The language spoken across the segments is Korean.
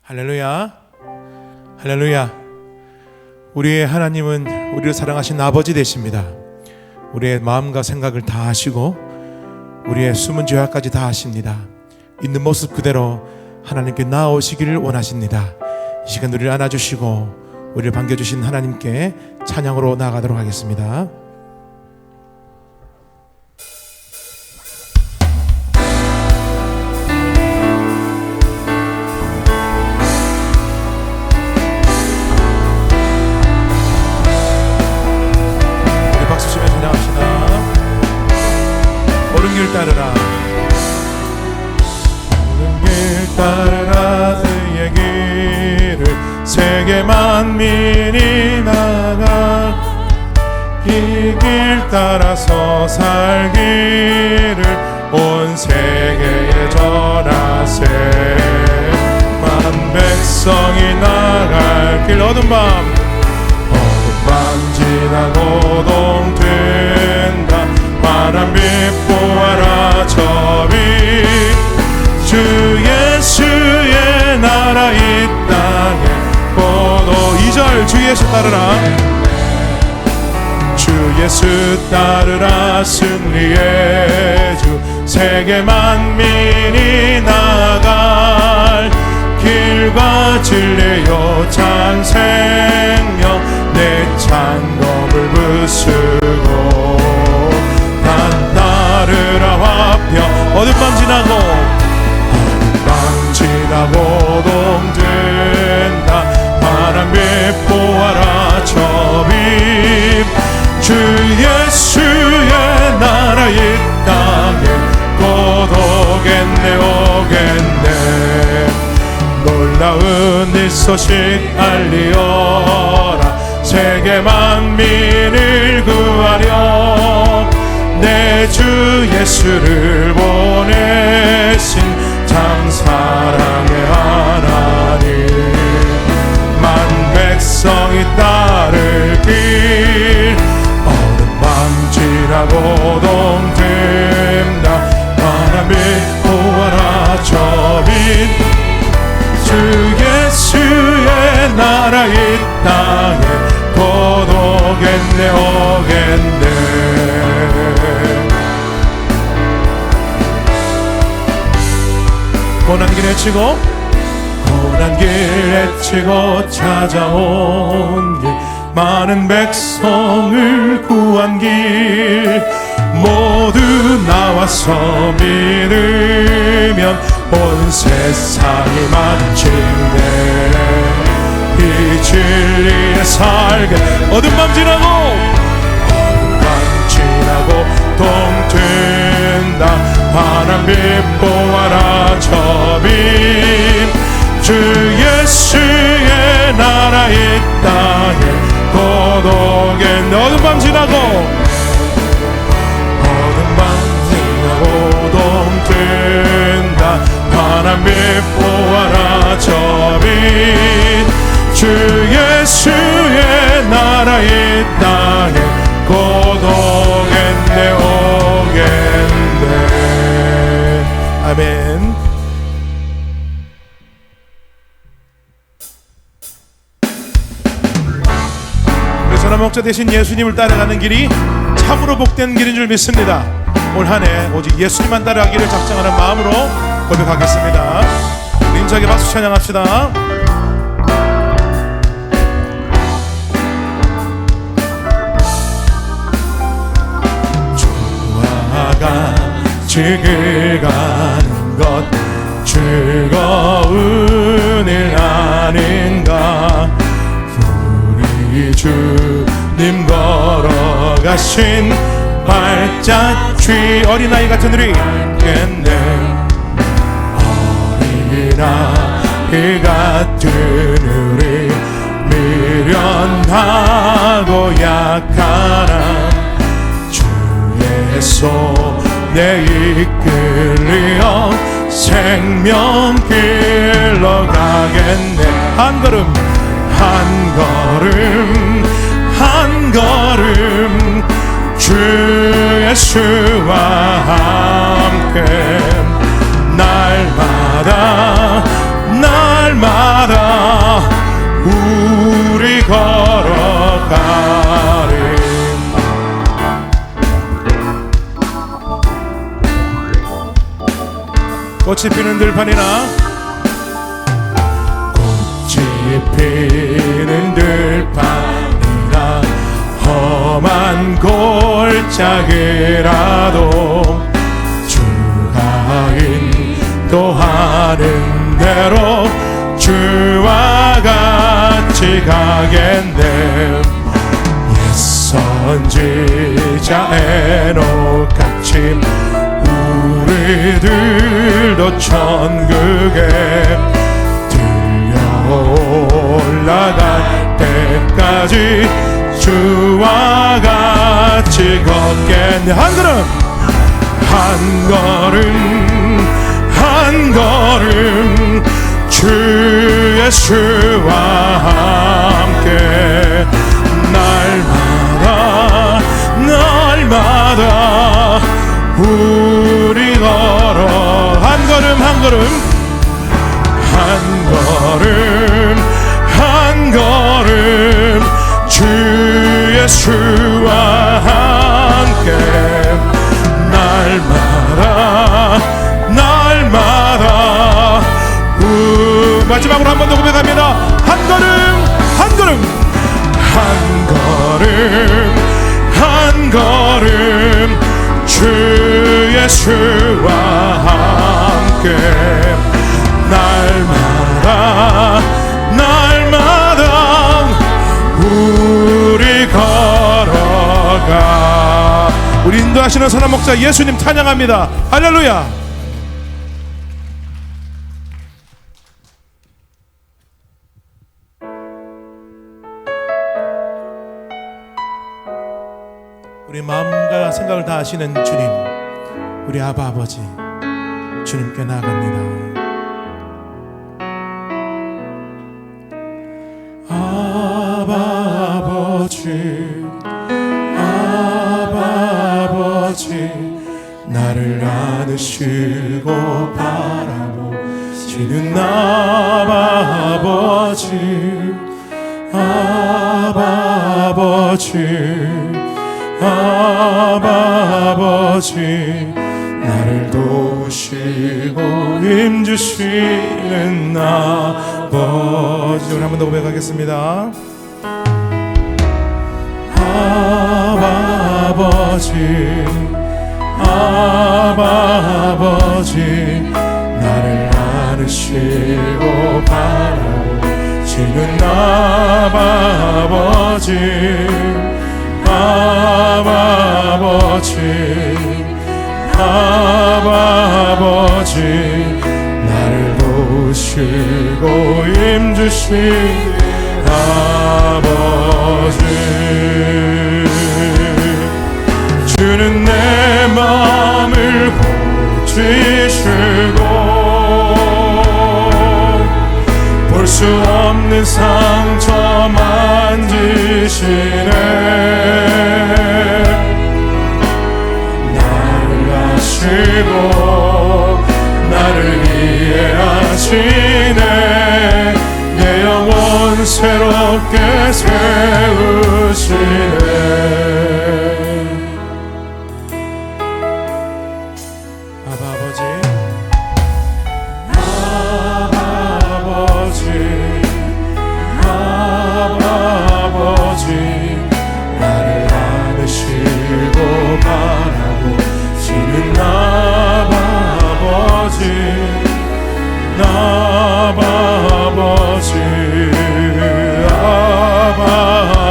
할렐루야, 할렐루야. 우리의 하나님은 우리를 사랑하신 아버지 되십니다. 우리의 마음과 생각을 다 아시고 우리의 숨은 죄악까지 다 아십니다. 있는 모습 그대로 하나님께 나아오시기를 원하십니다. 이 시간 우리를 안아주시고 우리를 반겨주신 하나님께 찬양으로 나아가도록 하겠습니다. 옳은 길 따르라, 옳은 길 따르라. 그의 길을 세계 만민이 나가 이 길 따라서 살기를 온 세계에 전하세. 만 백성이 나갈 길 어두운 밤 지나고 동된다. 파란 빛 보아라 저 빛 주 예수의 나라 이 땅에 고도. 2절 주 예수 따르라, 주 예수 따르라. 승리의 주 세계 만민이 나갈 길과 진리요 참 생명 내 창검을 부수고 난 따르라 화평. 어둠 밤 지나고 어둠 밤 지나고 동된다. 파란 빛 보아라 저 빛 주 예수의 나라 이 땅에 곧 오겠네 오겠네. 놀라운 이 소식 알리어라. 세계 만민을 구하려 내 주 예수를 보내신 참 사랑의 하나님. 만 백성이 따를 길 어둠 밤 지나고 동된다. 파란 빛 보아라 저 빛 주 예수의 나라 이 땅에 곧 오겠네 오겠네. 고난 길 헤치고 고난 길 헤치고 찾아온 길 많은 백성을 구한 길 모두 나와서 믿으면 온 세상이 마침내 이 진리에 살게. 어둠 밤 지나고 어둠 밤 지나고 동된다. 파란 빛 보아라 저 빛 주 예수의 나라 이 땅에 곧 오겠네. 어둠 밤 지나고 어둠 밤 지나고 동된다. 파란 빛 보아라 저 빛 주 예수의 나라 이 땅에 곧 오겠네 오겠네. 아멘. 우리 선한 목자 되신 예수님을 따라가는 길이 참으로 복된 길인 줄 믿습니다. 올 한 해 오직 예수님만 따라가기를 작정하는 마음으로 고백하겠습니다. 우리 힘차게 박수 찬양합시다. 지길 가는 것 즐거운 일 아닌가. 우리 주님 걸어가신 발자취 어린아이 같은 우리 있겠네. 어린아이 같은 우리 미련하고 약하나 주의 손에 이끌려 생명길로 가겠네. 한 걸음 한 걸음 한 걸음 주 예수와 함께 날마다 꽃이 피는 들판이나 꽃이 피는 들판이나 험한 골짜기라도 주가 인도하는 대로 주와 같이 가겠네. 옛 선지자 에녹같이 우리들도 천국에 들려 올라갈 때까지 주와 같이 걷겠네. 한 걸음 한 걸음 한 걸음 주 예수와 함께 날마다 날마다 우리 걸어 한 걸음 한 걸음 한 걸음 한 걸음 주 예수와 함께 날마다 날마다 마지막으로 한 번 더 고백합니다. 한 걸음 한 걸음 한 걸음 한 걸음 주 예수와 함께 날마다 날마다 우리 걸어가. 우리 인도하시는 선한 목자 예수님 찬양합니다. 할렐루야. 우리 마음과 생각을 다 아시는 주님, 우리 아바 아버지 주님께 나아갑니다. 아바 아버지 아바 아버지 나를 안으시고 바라보시는 아바 아버지 아바 아버지 아바 아버지 나를 도우시고 힘주시는 아버지. 우리 한 번 더 고백하겠습니다. 아바 아버지 아바 아버지 나를 안으시고 바라보시는 아바 아버지 아바 아버지 아바 아버지 나를 도우시고 힘주신 아버지. 주는 내 마음을 고치시고 볼 수 없는 상처 만지시네. 나를 아시고 나를 이해하시네. 내 영혼 새롭게 세우시네.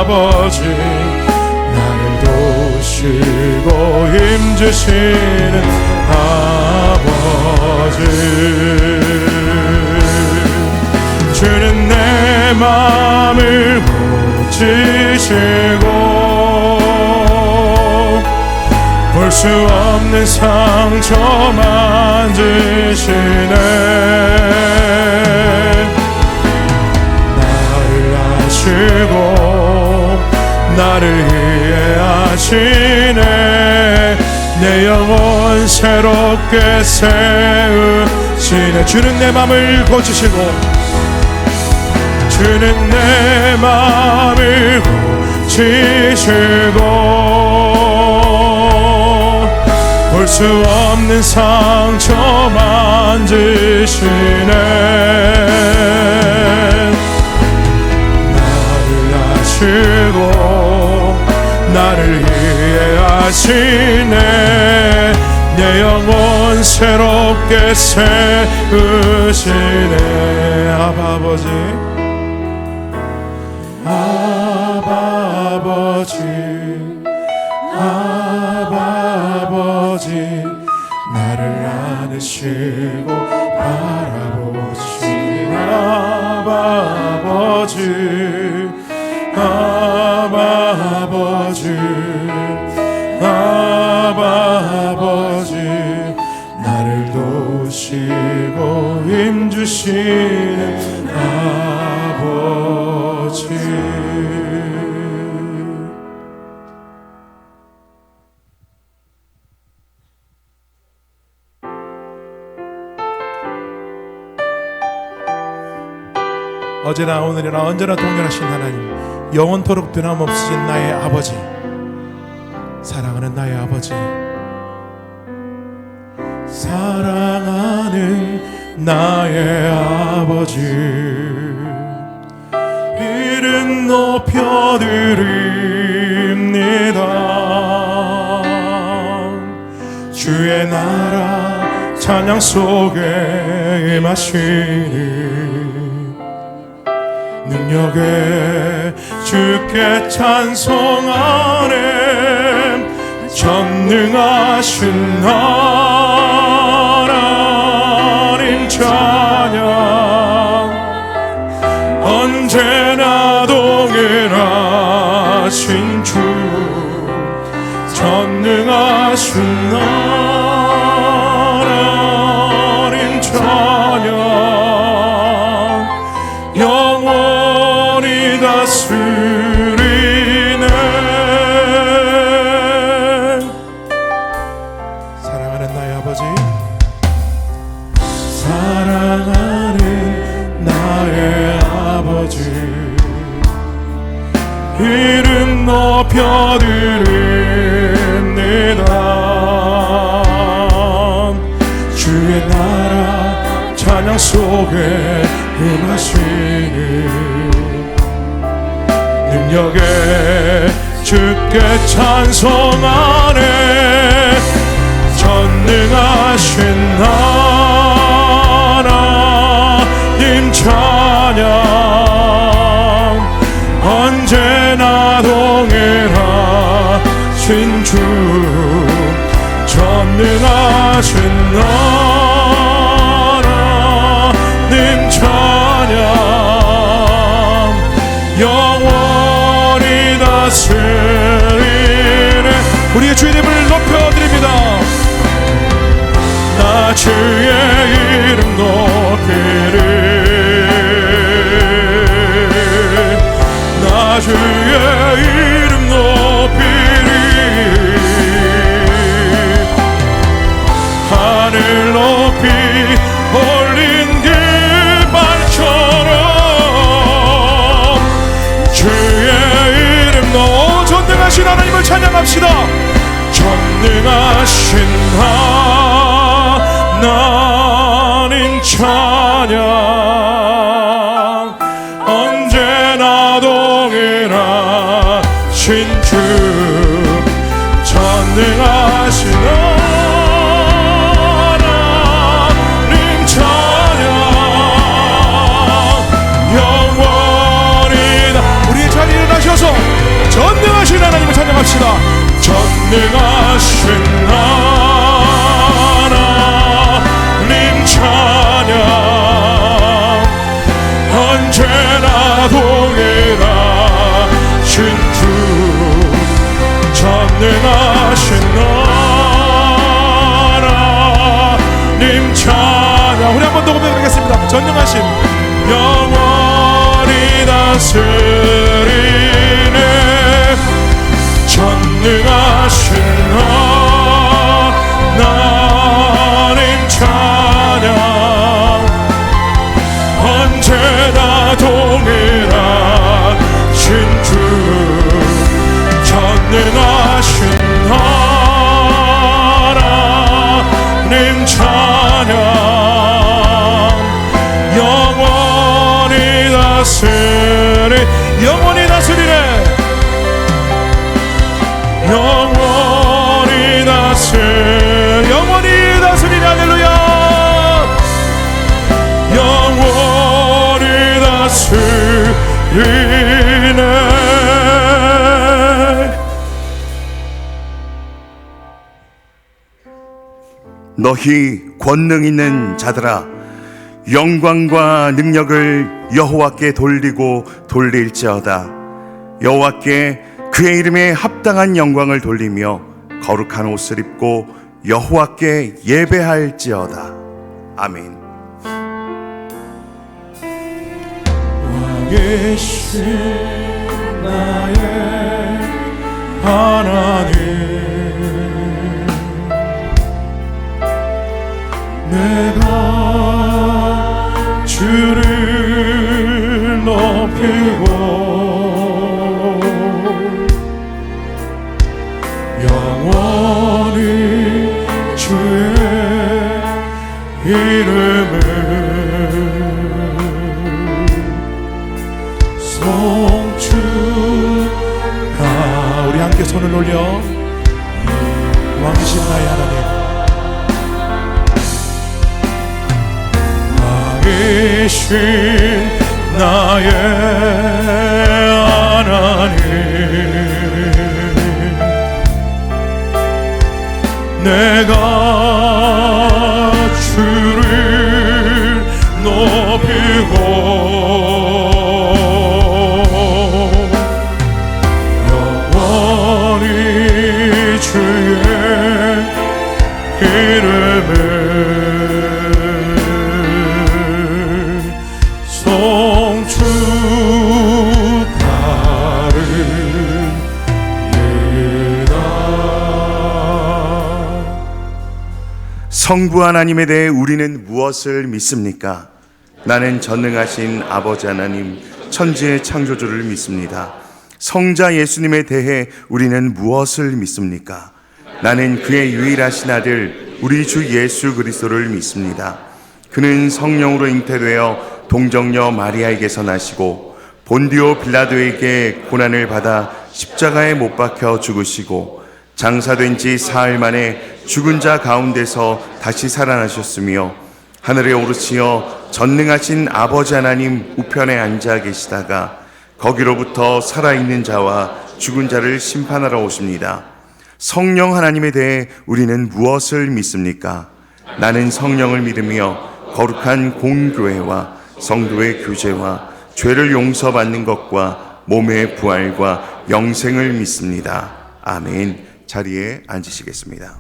아버지 나를 도우시고 힘주시는 아버지. 주는 내 마음을 고치시고 볼 수 없는 상처 만지시네. 나를 아시고 나를 이해하시네. 내 영혼 새롭게 세우시네. 주는 내 맘을 고치시고 주는 내 맘을 고치시고 볼 수 없는 상처 만지시네. 나를 아시고 나를 이해하시네. 내 영혼 새롭게 세우시네. 아바 아버지, 아바 아버지, 아바 아버지, 나를 안으시고 바라보시네. 아바 아버지, 아바 아버지, 아바 아버지, 나를 도우시고 힘주시는 아버지. 어제나 오늘이나 언제나 동일하신 하나님, 영원토록 변함없으신 나의 아버지, 사랑하는 나의 아버지, 사랑하는 나의 아버지, 이름 높여드립니다. 주의 나라 찬양 속에 임하시니 능력에 주께 찬송하네. 전능하신 하나님 찬양, 언제나 동일하신 주, 전능하신 하나님 찬양, 영원히 다스리네. 사랑하는 나의 아버지, 사랑하는 나의 아버지, 이름 높여드립니다. 주의 나라 찬양 속에 임하시니 능력에 주께 찬송하네. 전능하신 하나님 찬양, 언제나 동일하신 주, 전능하신 하나님 찬양, 영원히 다스리네. 우리의 주의 이름을 높여드립니다. 나 주의 이름 높이리, 나 주의 이름 높이리. 하늘 높이 올린 깃발처럼 주의 이름 높이, 전능하신 하나님을 찬양합시다. 전능하신 하나님 찬양, 언제나 동일하신 주, 전능하신 하나님 찬양, 영원히 다. 우리의 자리에 일어나셔서 전능하신 하나님을 찬양합시다. 전능하신 하나님 찬양, 언제나 동일하신 주, 전능하신 하나님 찬양. 우리 한 번 더 고백하겠습니다. 전능하신, 영원히 다스리네. 전능하신 하나님 찬양, 언제나 동일하신 주, 전능하신 하나님 다스리 영원히 다스리네 영원히 다스리네 할렐루야 영원히 다스리네 너희 권능 있는 자들아 영광과 능력을 여호와께 돌리고 돌릴지어다 여호와께 그의 이름에 합당한 영광을 돌리며 거룩한 옷을 입고 여호와께 예배할지어다 아멘. 와 계신 나의 하나님 내가 주를 높이고 영원히 주의 이름을 송축하 우리 함께 손을 올려 왕이신 나의 하나님 왕이신 나의 하나님 내가 주를 높이고 영원히 주의 이름을 성부 하나님에 대해 우리는 무엇을 믿습니까? 나는 전능하신 아버지 하나님 천지의 창조주를 믿습니다. 성자 예수님에 대해 우리는 무엇을 믿습니까? 나는 그의 유일하신 아들 우리 주 예수 그리스도를 믿습니다. 그는 성령으로 잉태되어 동정녀 마리아에게서 나시고 본디오 빌라도에게 고난을 받아 십자가에 못 박혀 죽으시고 장사된 지 사흘 만에 죽은 자 가운데서 다시 살아나셨으며 하늘에 오르시어 전능하신 아버지 하나님 우편에 앉아 계시다가 거기로부터 살아있는 자와 죽은 자를 심판하러 오십니다. 성령 하나님에 대해 우리는 무엇을 믿습니까? 나는 성령을 믿으며 거룩한 공교회와 성도의 교제와 죄를 용서받는 것과 몸의 부활과 영생을 믿습니다. 아멘. 자리에 앉으시겠습니다.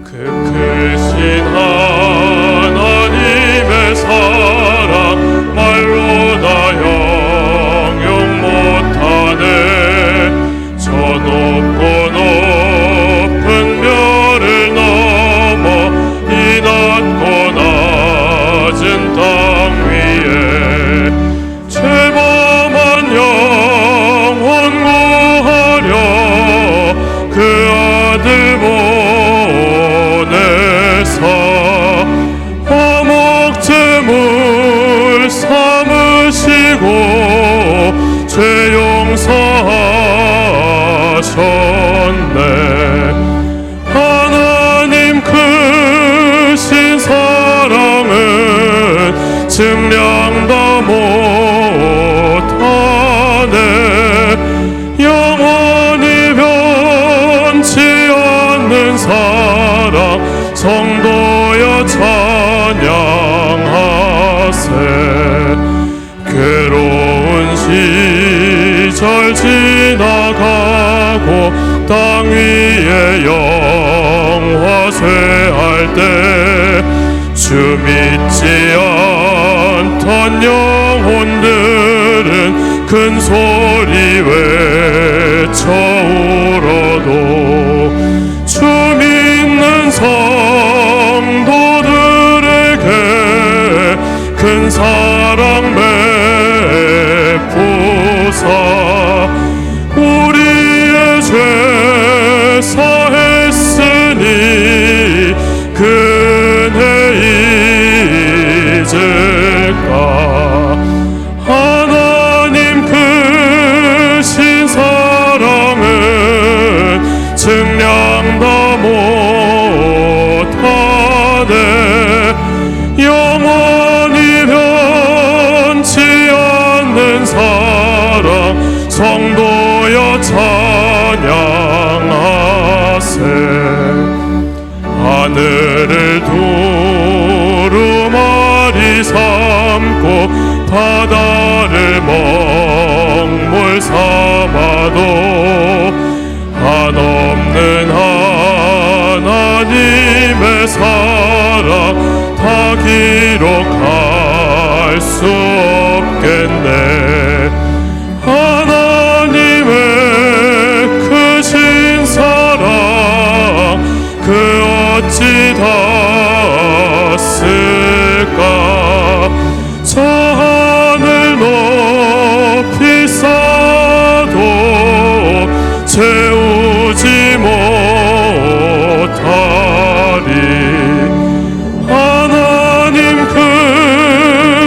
그 크신 하나님의 사랑 말로 다 형용 못하네 저 높고 높은 별을 넘어 이 낮고 낮은 땅 위에 죄범한 영혼 구하려 그 아들 보내사 화목제물 삼으시고 죄 용서하셨네 하나님 크신 사랑은 증량도 못하네 영원히 변치 않는 사랑 성도여 찬양하세 괴로운 시절 지나가고 땅 위에 영화쇠할 때 주 믿지 않던 영혼들은 큰 소리 외쳐 울어도 주 믿는 성도들에게 큰 사랑 베푸사 우리의 죄 사랑 다 기록할 수 없겠네. 하나님의 크신 사랑 그 어찌 닿았을까. 저 하늘 높이 쌓아도 채우지 못하리. 하나님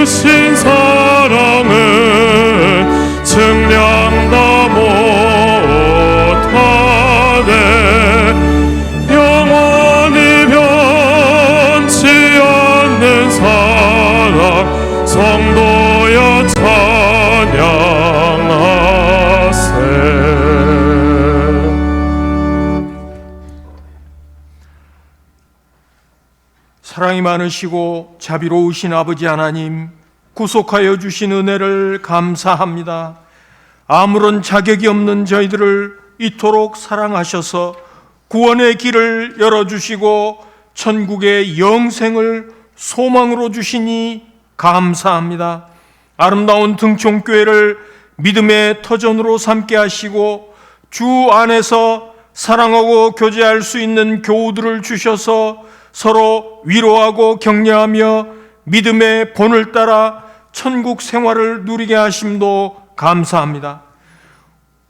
크신 사랑은 증량 다 못하네. 영원히 변치 않는 사랑 성도여 찬양하세. 사랑이 많으시고 자비로우신 아버지 하나님, 구속하여 주신 은혜를 감사합니다. 아무런 자격이 없는 저희들을 이토록 사랑하셔서 구원의 길을 열어주시고 천국의 영생을 소망으로 주시니 감사합니다. 아름다운 등촌교회를 믿음의 터전으로 삼게 하시고 주 안에서 사랑하고 교제할 수 있는 교우들을 주셔서 서로 위로하고 격려하며 믿음의 본을 따라 천국 생활을 누리게 하심도 감사합니다.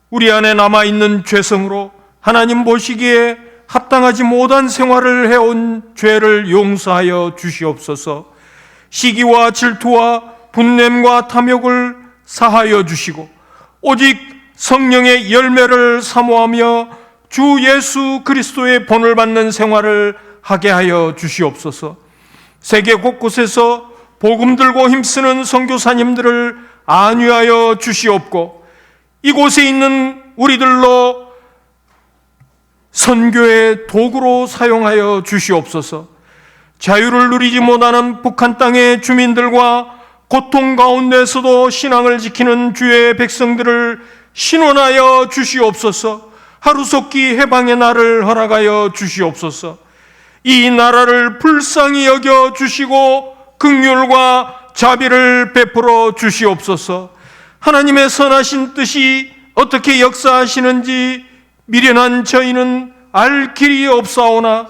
우리 안에 남아있는 죄성으로 하나님 보시기에 합당하지 못한 생활을 해온 죄를 용서하여 주시옵소서. 시기와 질투와 분냄과 탐욕을 사하여 주시고 오직 성령의 열매를 사모하며 주 예수 그리스도의 본을 받는 생활을 하게 하여 주시옵소서. 세계 곳곳에서 복음 들고 힘쓰는 선교사님들을 안위하여 주시옵고 이곳에 있는 우리들로 선교의 도구로 사용하여 주시옵소서. 자유를 누리지 못하는 북한 땅의 주민들과 고통 가운데서도 신앙을 지키는 주의 백성들을 신원하여 주시옵소서. 하루속히 해방의 날을 허락하여 주시옵소서. 이 나라를 불쌍히 여겨 주시고 긍휼과 자비를 베풀어 주시옵소서. 하나님의 선하신 뜻이 어떻게 역사하시는지 미련한 저희는 알 길이 없사오나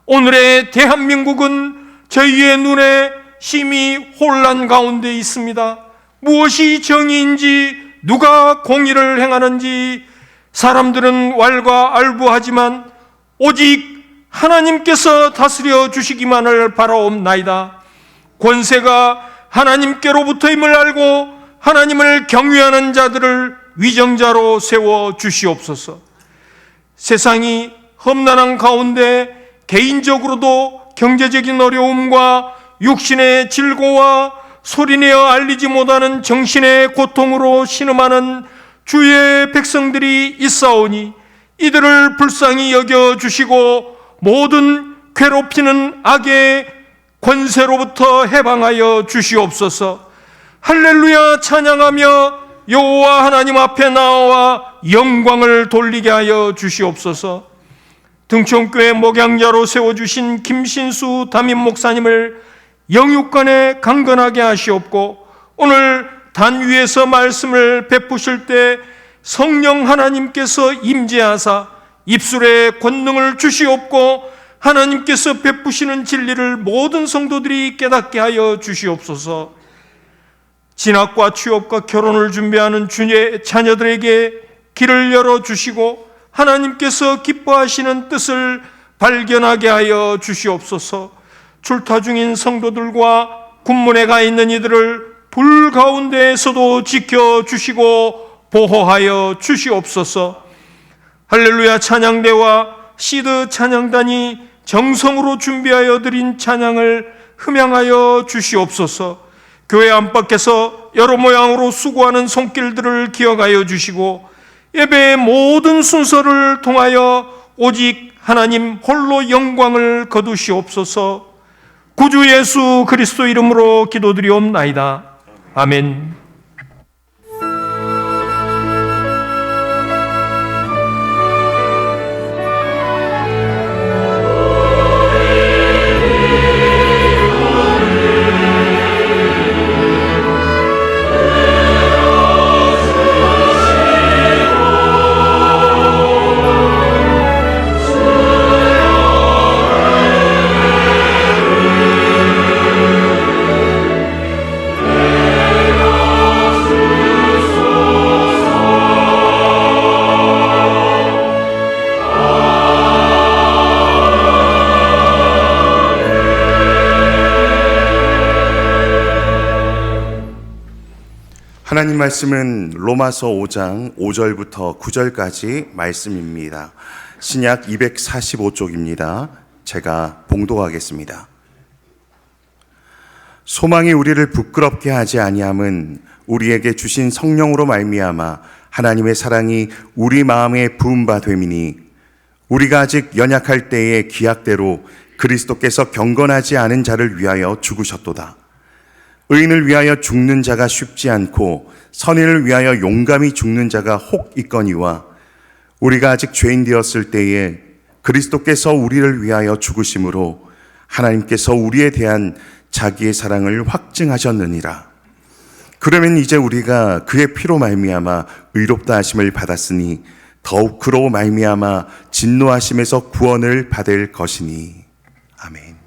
오늘의 대한민국은 저희의 눈에 심히 혼란 가운데 있습니다. 무엇이 정의인지 누가 공의를 행하는지 사람들은 왈가왈부하지만 오직 하나님께서 다스려 주시기만을 바라옵나이다. 권세가 하나님께로부터임을 알고 하나님을 경외하는 자들을 위정자로 세워 주시옵소서. 세상이 험난한 가운데 개인적으로도 경제적인 어려움과 육신의 질고와 소리내어 알리지 못하는 정신의 고통으로 신음하는 주의 백성들이 있사오니 이들을 불쌍히 여겨주시고 모든 괴롭히는 악의 권세로부터 해방하여 주시옵소서. 할렐루야 찬양하며 여호와 하나님 앞에 나와 영광을 돌리게 하여 주시옵소서. 등촌교회 목양자로 세워주신 김신수 담임 목사님을 영육간에 강건하게 하시옵고 오늘 단 위에서 말씀을 베푸실 때 성령 하나님께서 임재하사 입술에 권능을 주시옵고 하나님께서 베푸시는 진리를 모든 성도들이 깨닫게 하여 주시옵소서. 진학과 취업과 결혼을 준비하는 주의 자녀들에게 길을 열어주시고 하나님께서 기뻐하시는 뜻을 발견하게 하여 주시옵소서. 출타 중인 성도들과 군문에 가 있는 이들을 불 가운데에서도 지켜주시고 보호하여 주시옵소서. 할렐루야 찬양대와 시드 찬양단이 정성으로 준비하여 드린 찬양을 흠양하여 주시옵소서. 교회 안팎에서 여러 모양으로 수고하는 손길들을 기억하여 주시고 예배의 모든 순서를 통하여 오직 하나님 홀로 영광을 거두시옵소서. 구주 예수 그리스도 이름으로 기도드리옵나이다. 아멘. 하나님 말씀은 로마서 5장 5절부터 9절까지 말씀입니다. 신약 245쪽입니다. 제가 봉독하겠습니다. 소망이 우리를 부끄럽게 하지 아니함은 우리에게 주신 성령으로 말미암아 하나님의 사랑이 우리 마음에 부은 바 됨이니 우리가 아직 연약할 때의 기약대로 그리스도께서 경건하지 않은 자를 위하여 죽으셨도다. 의인을 위하여 죽는 자가 쉽지 않고 선인을 위하여 용감히 죽는 자가 혹 있거니와 우리가 아직 죄인 되었을 때에 그리스도께서 우리를 위하여 죽으심으로 하나님께서 우리에 대한 자기의 사랑을 확증하셨느니라. 그러면 이제 우리가 그의 피로 말미암아 의롭다 하심을 받았으니 더욱 그로 말미암아 진노하심에서 구원을 받을 것이니. 아멘.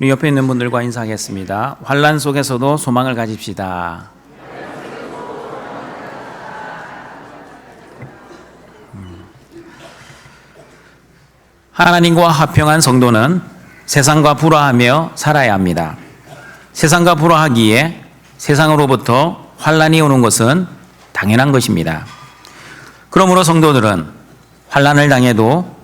우리 옆에 있는 분들과 인사하겠습니다. 환난 속에서도 소망을 가집시다. 하나님과 화평한 성도는 세상과 불화하며 살아야 합니다. 세상과 불화하기에 세상으로부터 환난이 오는 것은 당연한 것입니다. 그러므로 성도들은 환난을 당해도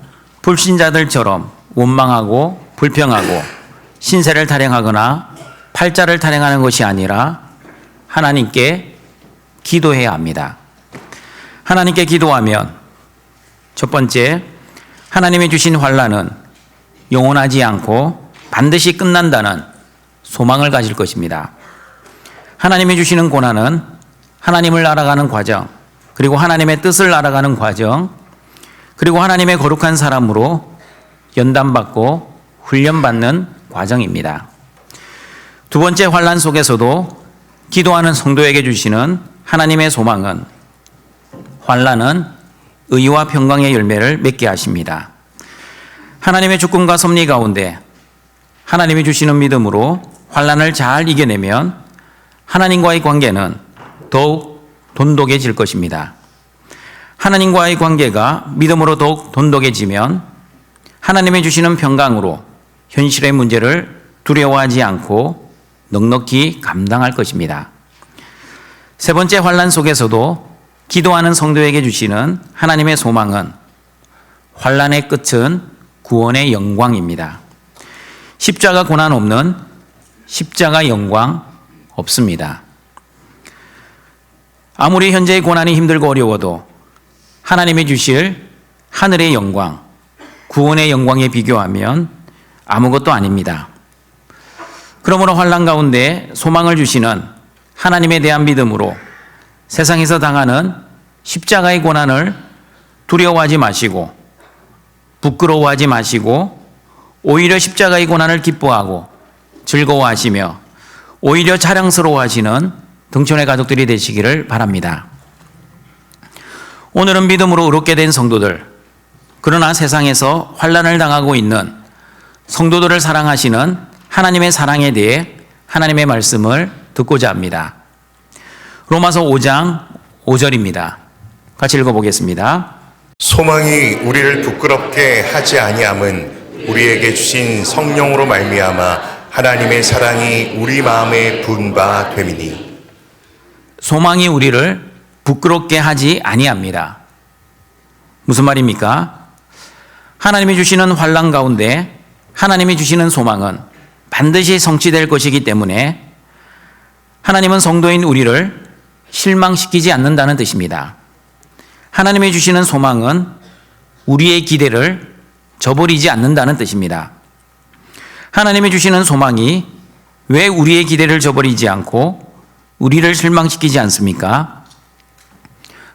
불신자들처럼 원망하고 불평하고 신세를 타령하거나 팔자를 타령하는 것이 아니라 하나님께 기도해야 합니다. 하나님께 기도하면 첫 번째, 하나님이 주신 환난은 영원하지 않고 반드시 끝난다는 소망을 가질 것입니다. 하나님이 주시는 고난은 하나님을 알아가는 과정, 그리고 하나님의 뜻을 알아가는 과정, 그리고 하나님의 거룩한 사람으로 연단받고 훈련받는 과정입니다. 두 번째, 환난 속에서도 기도하는 성도에게 주시는 하나님의 소망은 환난은 의와 평강의 열매를 맺게 하십니다. 하나님의 주권과 섭리 가운데 하나님이 주시는 믿음으로 환난을 잘 이겨내면 하나님과의 관계는 더욱 돈독해질 것입니다. 하나님과의 관계가 믿음으로 더욱 돈독해지면 하나님이 주시는 평강으로 현실의 문제를 두려워하지 않고 넉넉히 감당할 것입니다. 세 번째, 환난 속에서도 기도하는 성도에게 주시는 하나님의 소망은 환난의 끝은 구원의 영광입니다. 십자가 고난 없는 십자가 영광 없습니다. 아무리 현재의 고난이 힘들고 어려워도 하나님이 주실 하늘의 영광, 구원의 영광에 비교하면 아무것도 아닙니다. 그러므로 환난 가운데 소망을 주시는 하나님에 대한 믿음으로 세상에서 당하는 십자가의 고난을 두려워하지 마시고 부끄러워하지 마시고 오히려 십자가의 고난을 기뻐하고 즐거워하시며 오히려 자랑스러워하시는 등촌의 가족들이 되시기를 바랍니다. 오늘은 믿음으로 의롭게 된 성도들, 그러나 세상에서 환난을 당하고 있는 성도들을 사랑하시는 하나님의 사랑에 대해 하나님의 말씀을 듣고자 합니다. 로마서 5장 5절입니다. 같이 읽어보겠습니다. 소망이 우리를 부끄럽게 하지 아니함은 우리에게 주신 성령으로 말미암아 하나님의 사랑이 우리 마음에 부은 바 됨이니. 소망이 우리를 부끄럽게 하지 아니합니다. 무슨 말입니까? 하나님이 주시는 환난 가운데 하나님이 주시는 소망은 반드시 성취될 것이기 때문에 하나님은 성도인 우리를 실망시키지 않는다는 뜻입니다. 하나님이 주시는 소망은 우리의 기대를 저버리지 않는다는 뜻입니다. 하나님이 주시는 소망이 왜 우리의 기대를 저버리지 않고 우리를 실망시키지 않습니까?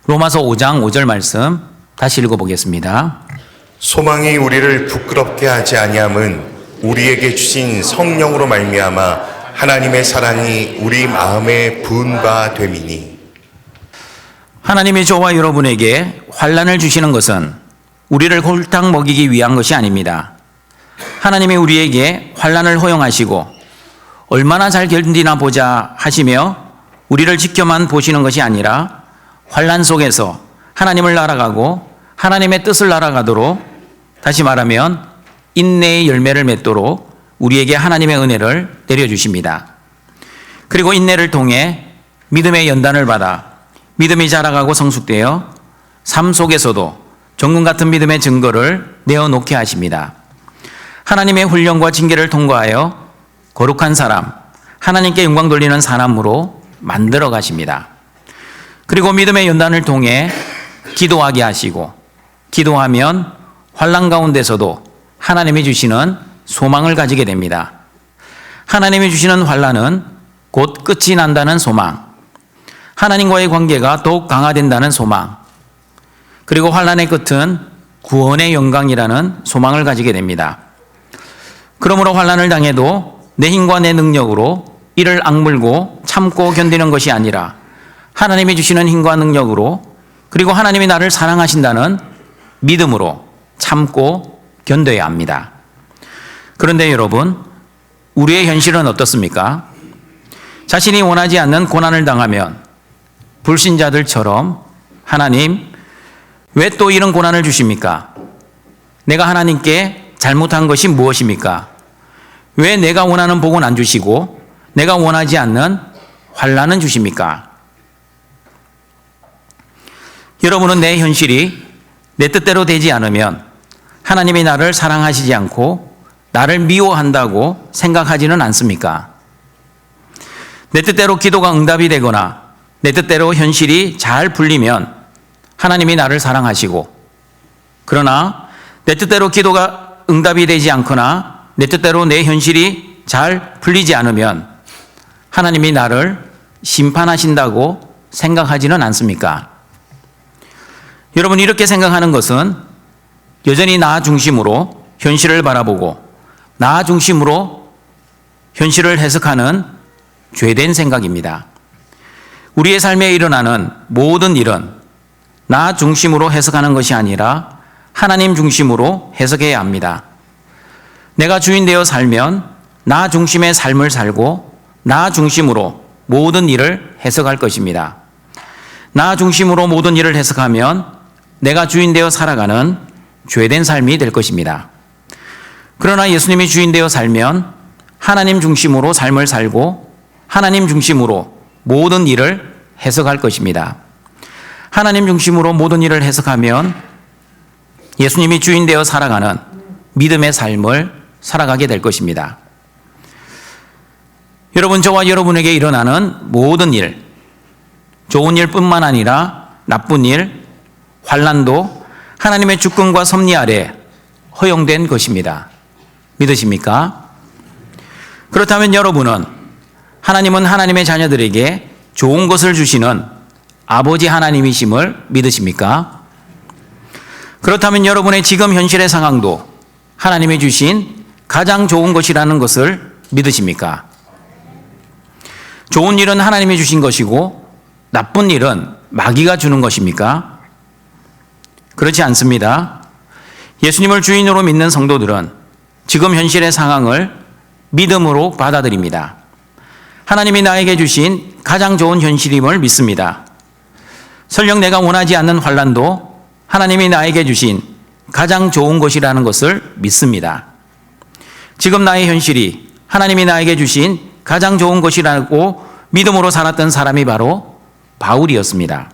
로마서 5장 5절 말씀 다시 읽어보겠습니다. 소망이 우리를 부끄럽게 하지 아니함은 우리에게 주신 성령으로 말미암아 하나님의 사랑이 우리 마음에 부은 바 됨이니. 하나님이 저와 여러분에게 환난을 주시는 것은 우리를 홀딱 먹이기 위한 것이 아닙니다. 하나님이 우리에게 환난을 허용하시고 얼마나 잘 견디나 보자 하시며 우리를 지켜만 보시는 것이 아니라 환난 속에서 하나님을 날아가고 하나님의 뜻을 날아가도록, 다시 말하면 인내의 열매를 맺도록 우리에게 하나님의 은혜를 내려주십니다. 그리고 인내를 통해 믿음의 연단을 받아 믿음이 자라가고 성숙되어 삶 속에서도 정금 같은 믿음의 증거를 내어놓게 하십니다. 하나님의 훈련과 징계를 통과하여 거룩한 사람, 하나님께 영광 돌리는 사람으로 만들어 가십니다. 그리고 믿음의 연단을 통해 기도하게 하시고, 기도하면 환난 가운데서도 하나님이 주시는 소망을 가지게 됩니다. 하나님이 주시는 환난은 곧 끝이 난다는 소망, 하나님과의 관계가 더욱 강화된다는 소망, 그리고 환난의 끝은 구원의 영광이라는 소망을 가지게 됩니다. 그러므로 환난을 당해도 내 힘과 내 능력으로 이를 악물고 참고 견디는 것이 아니라 하나님이 주시는 힘과 능력으로, 그리고 하나님이 나를 사랑하신다는 믿음으로 참고 견뎌야 합니다. 그런데 여러분, 우리의 현실은 어떻습니까? 자신이 원하지 않는 고난을 당하면 불신자들처럼 하나님, 왜 또 이런 고난을 주십니까? 내가 하나님께 잘못한 것이 무엇입니까? 왜 내가 원하는 복은 안 주시고 내가 원하지 않는 환난은 주십니까? 여러분은 내 현실이 내 뜻대로 되지 않으면 하나님이 나를 사랑하시지 않고 나를 미워한다고 생각하지는 않습니까? 내 뜻대로 기도가 응답이 되거나 내 뜻대로 현실이 잘 풀리면 하나님이 나를 사랑하시고, 그러나 내 뜻대로 기도가 응답이 되지 않거나 내 뜻대로 내 현실이 잘 풀리지 않으면 하나님이 나를 심판하신다고 생각하지는 않습니까? 여러분, 이렇게 생각하는 것은 여전히 나 중심으로 현실을 바라보고 나 중심으로 현실을 해석하는 죄된 생각입니다. 우리의 삶에 일어나는 모든 일은 나 중심으로 해석하는 것이 아니라 하나님 중심으로 해석해야 합니다. 내가 주인 되어 살면 나 중심의 삶을 살고 나 중심으로 모든 일을 해석할 것입니다. 나 중심으로 모든 일을 해석하면 내가 주인 되어 살아가는 죄된 삶이 될 것입니다. 그러나 예수님이 주인 되어 살면 하나님 중심으로 삶을 살고 하나님 중심으로 모든 일을 해석할 것입니다. 하나님 중심으로 모든 일을 해석하면 예수님이 주인 되어 살아가는 믿음의 삶을 살아가게 될 것입니다. 여러분, 저와 여러분에게 일어나는 모든 일, 좋은 일뿐만 아니라 나쁜 일, 환난도 하나님의 주권과 섭리 아래 허용된 것입니다. 믿으십니까? 그렇다면 여러분은 하나님은 하나님의 자녀들에게 좋은 것을 주시는 아버지 하나님이심을 믿으십니까? 그렇다면 여러분의 지금 현실의 상황도 하나님이 주신 가장 좋은 것이라는 것을 믿으십니까? 좋은 일은 하나님이 주신 것이고 나쁜 일은 마귀가 주는 것입니까? 그렇지 않습니다. 예수님을 주인으로 믿는 성도들은 지금 현실의 상황을 믿음으로 받아들입니다. 하나님이 나에게 주신 가장 좋은 현실임을 믿습니다. 설령 내가 원하지 않는 환난도 하나님이 나에게 주신 가장 좋은 것이라는 것을 믿습니다. 지금 나의 현실이 하나님이 나에게 주신 가장 좋은 것이라고 믿음으로 살았던 사람이 바로 바울이었습니다.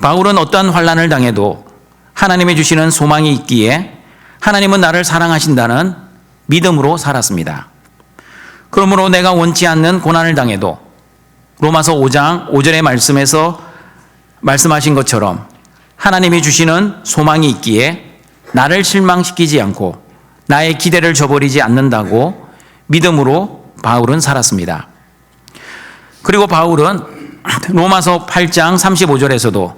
바울은 어떠한 환난을 당해도 하나님이 주시는 소망이 있기에 하나님은 나를 사랑하신다는 믿음으로 살았습니다. 그러므로 내가 원치 않는 고난을 당해도 로마서 5장 5절의 말씀에서 말씀하신 것처럼 하나님이 주시는 소망이 있기에 나를 실망시키지 않고 나의 기대를 저버리지 않는다고 믿음으로 바울은 살았습니다. 그리고 바울은 로마서 8장 35절에서도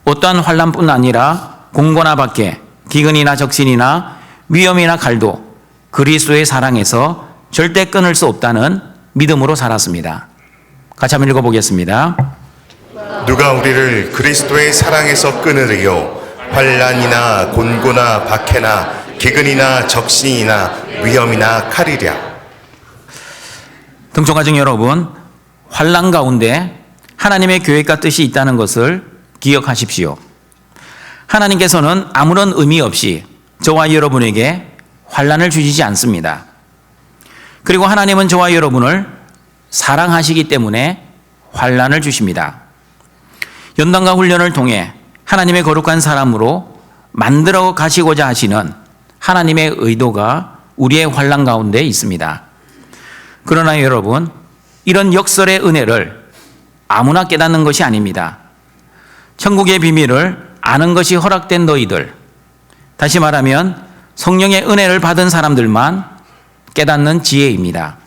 어떠한 환난뿐 아니라 공고나 박해, 기근이나 적신이나 위험이나 칼도 그리스도의 사랑에서 절대 끊을 수 없다는 믿음으로 살았습니다. 같이 한번 읽어보겠습니다. 누가 우리를 그리스도의 사랑에서 끊으리요? 환난이나 곤고나 박해나 기근이나 적신이나 위험이나 칼이랴. 등촌가정 여러분, 환난 가운데 하나님의 계획과 뜻이 있다는 것을 기억하십시오. 하나님께서는 아무런 의미 없이 저와 여러분에게 환난을 주시지 않습니다. 그리고 하나님은 저와 여러분을 사랑하시기 때문에 환난을 주십니다. 연단과 훈련을 통해 하나님의 거룩한 사람으로 만들어 가시고자 하시는 하나님의 의도가 우리의 환난 가운데 있습니다. 그러나 여러분, 이런 역설의 은혜를 아무나 깨닫는 것이 아닙니다. 천국의 비밀을 아는 것이 허락된 너희들, 다시 말하면 성령의 은혜를 받은 사람들만 깨닫는 지혜입니다.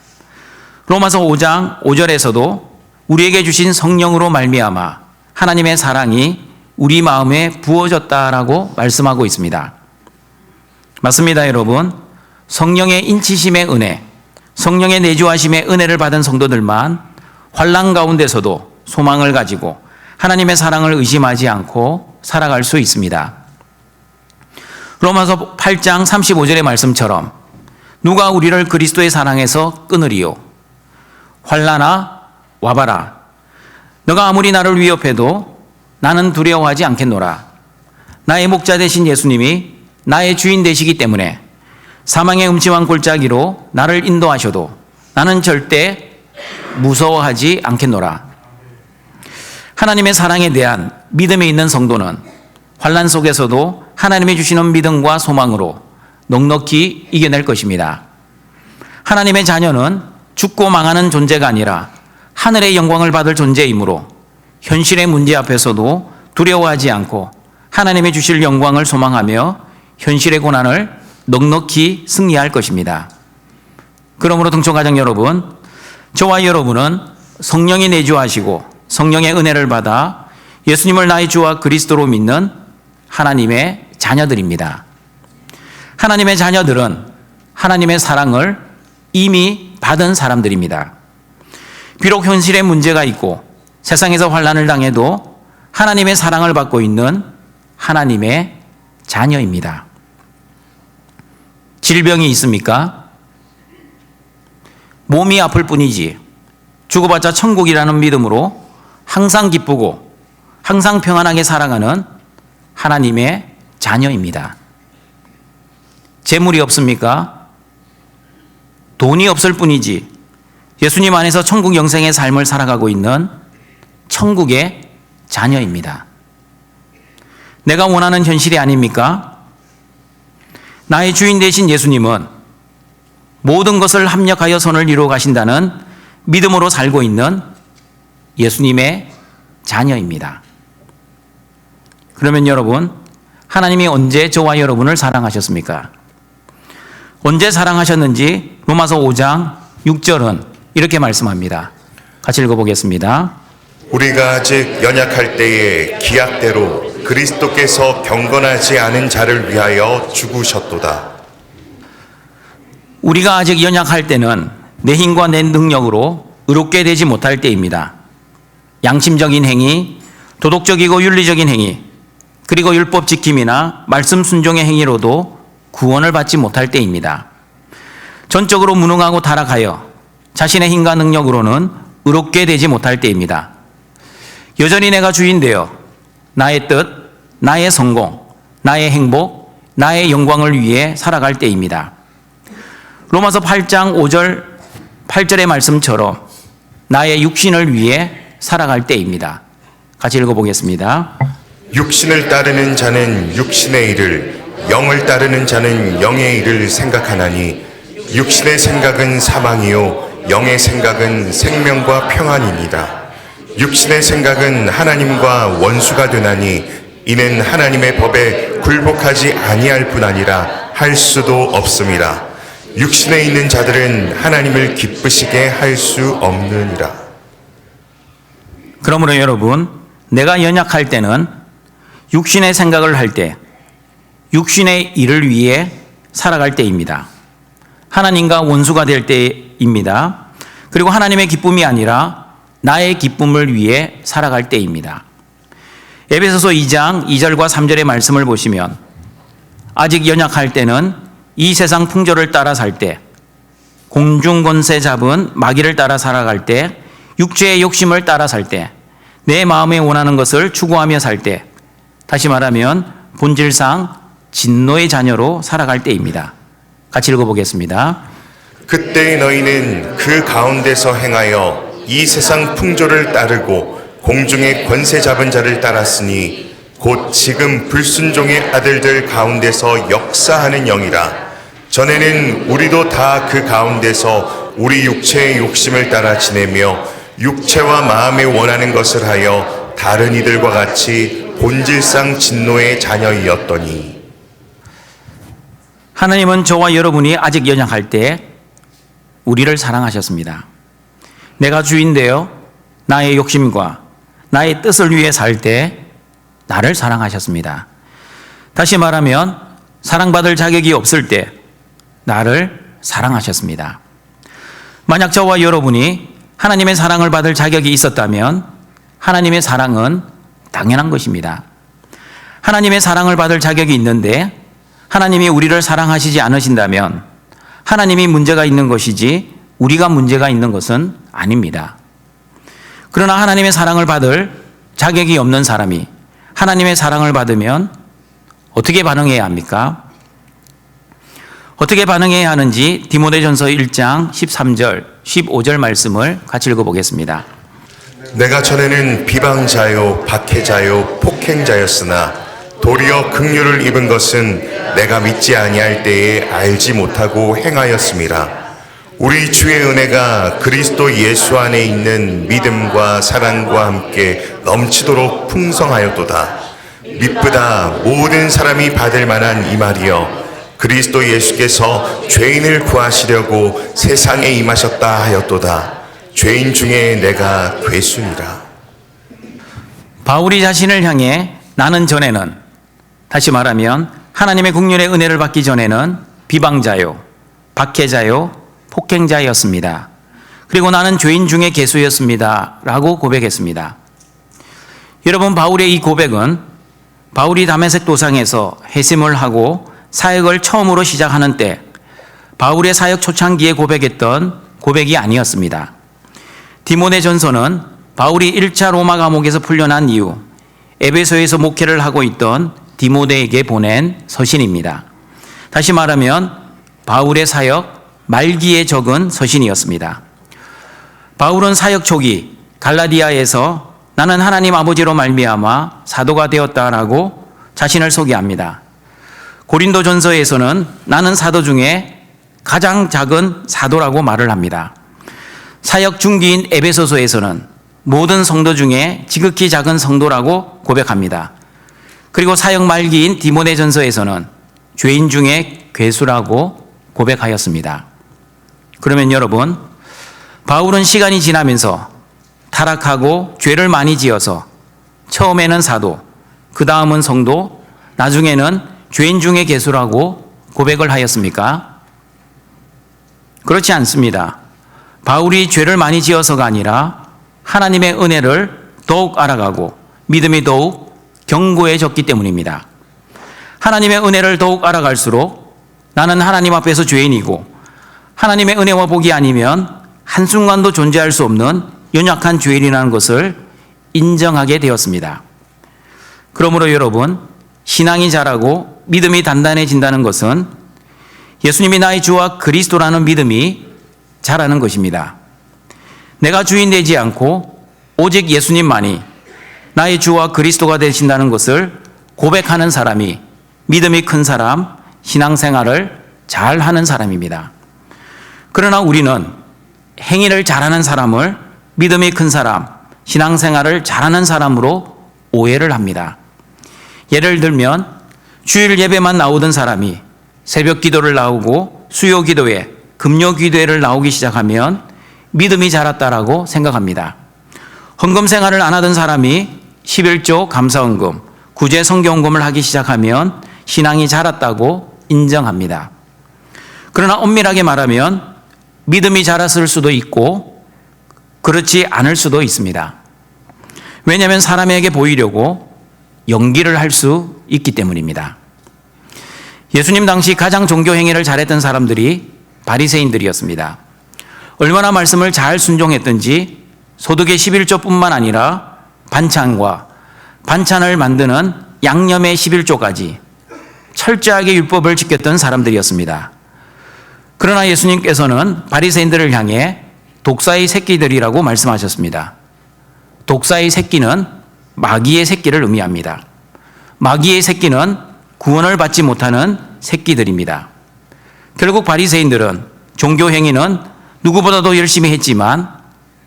로마서 5장 5절에서도 우리에게 주신 성령으로 말미암아 하나님의 사랑이 우리 마음에 부어졌다라고 말씀하고 있습니다. 맞습니다, 여러분. 성령의 인치심의 은혜, 성령의 내주하심의 은혜를 받은 성도들만 환난 가운데서도 소망을 가지고 하나님의 사랑을 의심하지 않고 살아갈 수 있습니다. 로마서 8장 35절의 말씀처럼 누가 우리를 그리스도의 사랑에서 끊으리요? 환난아 와봐라. 너가 아무리 나를 위협해도 나는 두려워하지 않겠노라. 나의 목자 되신 예수님이 나의 주인 되시기 때문에 사망의 음침한 골짜기로 나를 인도하셔도 나는 절대 무서워하지 않겠노라. 하나님의 사랑에 대한 믿음이 있는 성도는 환난 속에서도 하나님이 주시는 믿음과 소망으로 넉넉히 이겨낼 것입니다. 하나님의 자녀는 죽고 망하는 존재가 아니라 하늘의 영광을 받을 존재이므로 현실의 문제 앞에서도 두려워하지 않고 하나님이 주실 영광을 소망하며 현실의 고난을 넉넉히 승리할 것입니다. 그러므로 등촌가정 여러분, 저와 여러분은 성령이 내주하시고 성령의 은혜를 받아 예수님을 나의 주와 그리스도로 믿는 하나님의 자녀들입니다. 하나님의 자녀들은 하나님의 사랑을 이미 받은 사람들입니다. 비록 현실에 문제가 있고 세상에서 환난을 당해도 하나님의 사랑을 받고 있는 하나님의 자녀입니다. 질병이 있습니까? 몸이 아플 뿐이지 죽어봤자 천국이라는 믿음으로 항상 기쁘고 항상 평안하게 살아가는 하나님의 자녀입니다. 재물이 없습니까? 돈이 없을 뿐이지 예수님 안에서 천국 영생의 삶을 살아가고 있는 천국의 자녀입니다. 내가 원하는 현실이 아닙니까? 나의 주인 되신 예수님은 모든 것을 합력하여 선을 이루어 가신다는 믿음으로 살고 있는 예수님의 자녀입니다. 그러면 여러분, 하나님이 언제 저와 여러분을 사랑하셨습니까? 언제 사랑하셨는지 로마서 5장 6절은 이렇게 말씀합니다. 같이 읽어보겠습니다. 우리가 아직 연약할 때에 기약대로 그리스도께서 경건하지 않은 자를 위하여 죽으셨도다. 우리가 아직 연약할 때는 내 힘과 내 능력으로 의롭게 되지 못할 때입니다. 양심적인 행위, 도덕적이고 윤리적인 행위, 그리고 율법 지킴이나 말씀 순종의 행위로도 구원을 받지 못할 때입니다. 전적으로 무능하고 타락하여 자신의 힘과 능력으로는 의롭게 되지 못할 때입니다. 여전히 내가 주인 되어 나의 뜻, 나의 성공, 나의 행복, 나의 영광을 위해 살아갈 때입니다. 로마서 8장 5절 8절의 말씀처럼 나의 육신을 위해 살아갈 때입니다. 같이 읽어보겠습니다. 육신을 따르는 자는 육신의 일을, 영을 따르는 자는 영의 일을 생각하나니 육신의 생각은 사망이요 영의 생각은 생명과 평안입니다. 육신의 생각은 하나님과 원수가 되나니 이는 하나님의 법에 굴복하지 아니할 뿐 아니라 할 수도 없습니다. 육신에 있는 자들은 하나님을 기쁘시게 할 수 없느니라. 그러므로 여러분, 내가 연약할 때는 육신의 생각을 할 때, 육신의 일을 위해 살아갈 때입니다. 하나님과 원수가 될 때입니다. 그리고 하나님의 기쁨이 아니라 나의 기쁨을 위해 살아갈 때입니다. 에베소서 2장 2절과 3절의 말씀을 보시면 아직 연약할 때는 이 세상 풍조를 따라 살 때, 공중 권세 잡은 마귀를 따라 살아갈 때, 육체의 욕심을 따라 살 때, 내 마음에 원하는 것을 추구하며 살 때, 다시 말하면 본질상 진노의 자녀로 살아갈 때입니다. 같이 읽어보겠습니다. 그때 너희는 그 가운데서 행하여 이 세상 풍조를 따르고 공중의 권세 잡은 자를 따랐으니 곧 지금 불순종의 아들들 가운데서 역사하는 영이라. 전에는 우리도 다 그 가운데서 우리 육체의 욕심을 따라 지내며 육체와 마음에 원하는 것을 하여 다른 이들과 같이 본질상 진노의 자녀이었더니. 하나님은 저와 여러분이 아직 연약할 때 우리를 사랑하셨습니다. 내가 주인 되어 나의 욕심과 나의 뜻을 위해 살 때 나를 사랑하셨습니다. 다시 말하면 사랑받을 자격이 없을 때 나를 사랑하셨습니다. 만약 저와 여러분이 하나님의 사랑을 받을 자격이 있었다면 하나님의 사랑은 당연한 것입니다. 하나님의 사랑을 받을 자격이 있는데 하나님이 우리를 사랑하시지 않으신다면 하나님이 문제가 있는 것이지 우리가 문제가 있는 것은 아닙니다. 그러나 하나님의 사랑을 받을 자격이 없는 사람이 하나님의 사랑을 받으면 어떻게 반응해야 합니까? 어떻게 반응해야 하는지 디모데전서 1장 13절, 15절 말씀을 같이 읽어보겠습니다. 내가 전에는 비방자요 박해자요 폭행자였으나 도리어 긍휼을 입은 것은 내가 믿지 아니할 때에 알지 못하고 행하였음이라. 우리 주의 은혜가 그리스도 예수 안에 있는 믿음과 사랑과 함께 넘치도록 풍성하였도다. 미쁘다 모든 사람이 받을 만한 이 말이여 그리스도 예수께서 죄인을 구하시려고 세상에 임하셨다 하였도다. 죄인 중에 내가 괴순이라. 바울이 자신을 향해 나는 전에는, 다시 말하면 하나님의 국률의 은혜를 받기 전에는 비방자요, 박해자요, 폭행자였습니다. 그리고 나는 죄인 중에 괴수였습니다. 라고 고백했습니다. 여러분, 바울의 이 고백은 바울이 다메섹 도상에서 회심을 하고 사역을 처음으로 시작하는 때 바울의 사역 초창기에 고백했던 고백이 아니었습니다. 디모데전서는 바울이 1차 로마 감옥에서 풀려난 이후 에베소에서 목회를 하고 있던 디모데에게 보낸 서신입니다. 다시 말하면 바울의 사역 말기에 적은 서신이었습니다. 바울은 사역 초기 갈라디아에서 나는 하나님 아버지로 말미암아 사도가 되었다라고 자신을 소개합니다. 고린도전서에서는 나는 사도 중에 가장 작은 사도라고 말을 합니다. 사역 중기인 에베소서에서는 모든 성도 중에 지극히 작은 성도라고 고백합니다. 그리고 사역 말기인 디모데전서에서는 죄인 중에 괴수라고 고백하였습니다. 그러면 여러분, 바울은 시간이 지나면서 타락하고 죄를 많이 지어서 처음에는 사도, 그 다음은 성도, 나중에는 죄인 중에 괴수라고 고백을 하였습니까? 그렇지 않습니다. 바울이 죄를 많이 지어서가 아니라 하나님의 은혜를 더욱 알아가고 믿음이 더욱 견고해졌기 때문입니다. 하나님의 은혜를 더욱 알아갈수록 나는 하나님 앞에서 죄인이고 하나님의 은혜와 복이 아니면 한순간도 존재할 수 없는 연약한 죄인이라는 것을 인정하게 되었습니다. 그러므로 여러분, 신앙이 자라고 믿음이 단단해진다는 것은 예수님이 나의 주와 그리스도라는 믿음이 자라는 것입니다. 내가 주인 되지 않고 오직 예수님만이 나의 주와 그리스도가 되신다는 것을 고백하는 사람이 믿음이 큰 사람, 신앙생활을 잘하는 사람입니다. 그러나 우리는 행위를 잘하는 사람을 믿음이 큰 사람, 신앙생활을 잘하는 사람으로 오해를 합니다. 예를 들면 주일 예배만 나오던 사람이 새벽 기도를 나오고 수요 기도회, 금요 기도회를 나오기 시작하면 믿음이 자랐다라고 생각합니다. 헌금 생활을 안 하던 사람이 11조 감사헌금, 구제 성경헌금을 하기 시작하면 신앙이 자랐다고 인정합니다. 그러나 엄밀하게 말하면 믿음이 자랐을 수도 있고 그렇지 않을 수도 있습니다. 왜냐하면 사람에게 보이려고 연기를 할 수 있기 때문입니다. 예수님 당시 가장 종교 행위를 잘했던 사람들이 바리새인들이었습니다. 얼마나 말씀을 잘 순종했던지 소득의 11조뿐만 아니라 반찬과 반찬을 만드는 양념의 11조까지 철저하게 율법을 지켰던 사람들이었습니다. 그러나 예수님께서는 바리새인들을 향해 독사의 새끼들이라고 말씀하셨습니다. 독사의 새끼는 마귀의 새끼를 의미합니다. 마귀의 새끼는 구원을 받지 못하는 새끼들입니다. 결국 바리새인들은 종교 행위는 누구보다도 열심히 했지만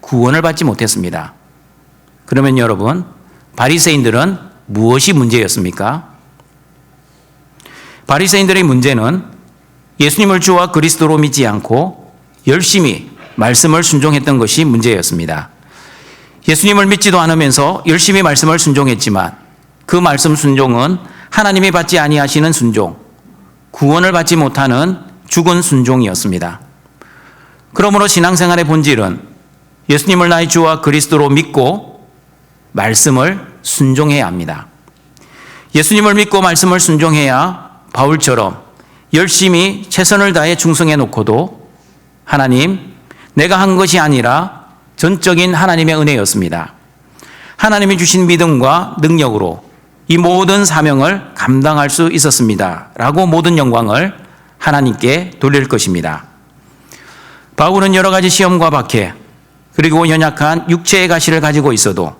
구원을 받지 못했습니다. 그러면 여러분, 바리새인들은 무엇이 문제였습니까? 바리새인들의 문제는 예수님을 주와 그리스도로 믿지 않고 열심히 말씀을 순종했던 것이 문제였습니다. 예수님을 믿지도 않으면서 열심히 말씀을 순종했지만 그 말씀 순종은 하나님이 받지 아니하시는 순종, 구원을 받지 못하는 죽은 순종이었습니다. 그러므로 신앙생활의 본질은 예수님을 나의 주와 그리스도로 믿고 말씀을 순종해야 합니다. 예수님을 믿고 말씀을 순종해야 바울처럼 열심히 최선을 다해 충성해 놓고도 하나님, 내가 한 것이 아니라 전적인 하나님의 은혜였습니다. 하나님이 주신 믿음과 능력으로 이 모든 사명을 감당할 수 있었습니다. 라고 모든 영광을 하나님께 돌릴 것입니다. 바울은 여러 가지 시험과 박해, 그리고 연약한 육체의 가시를 가지고 있어도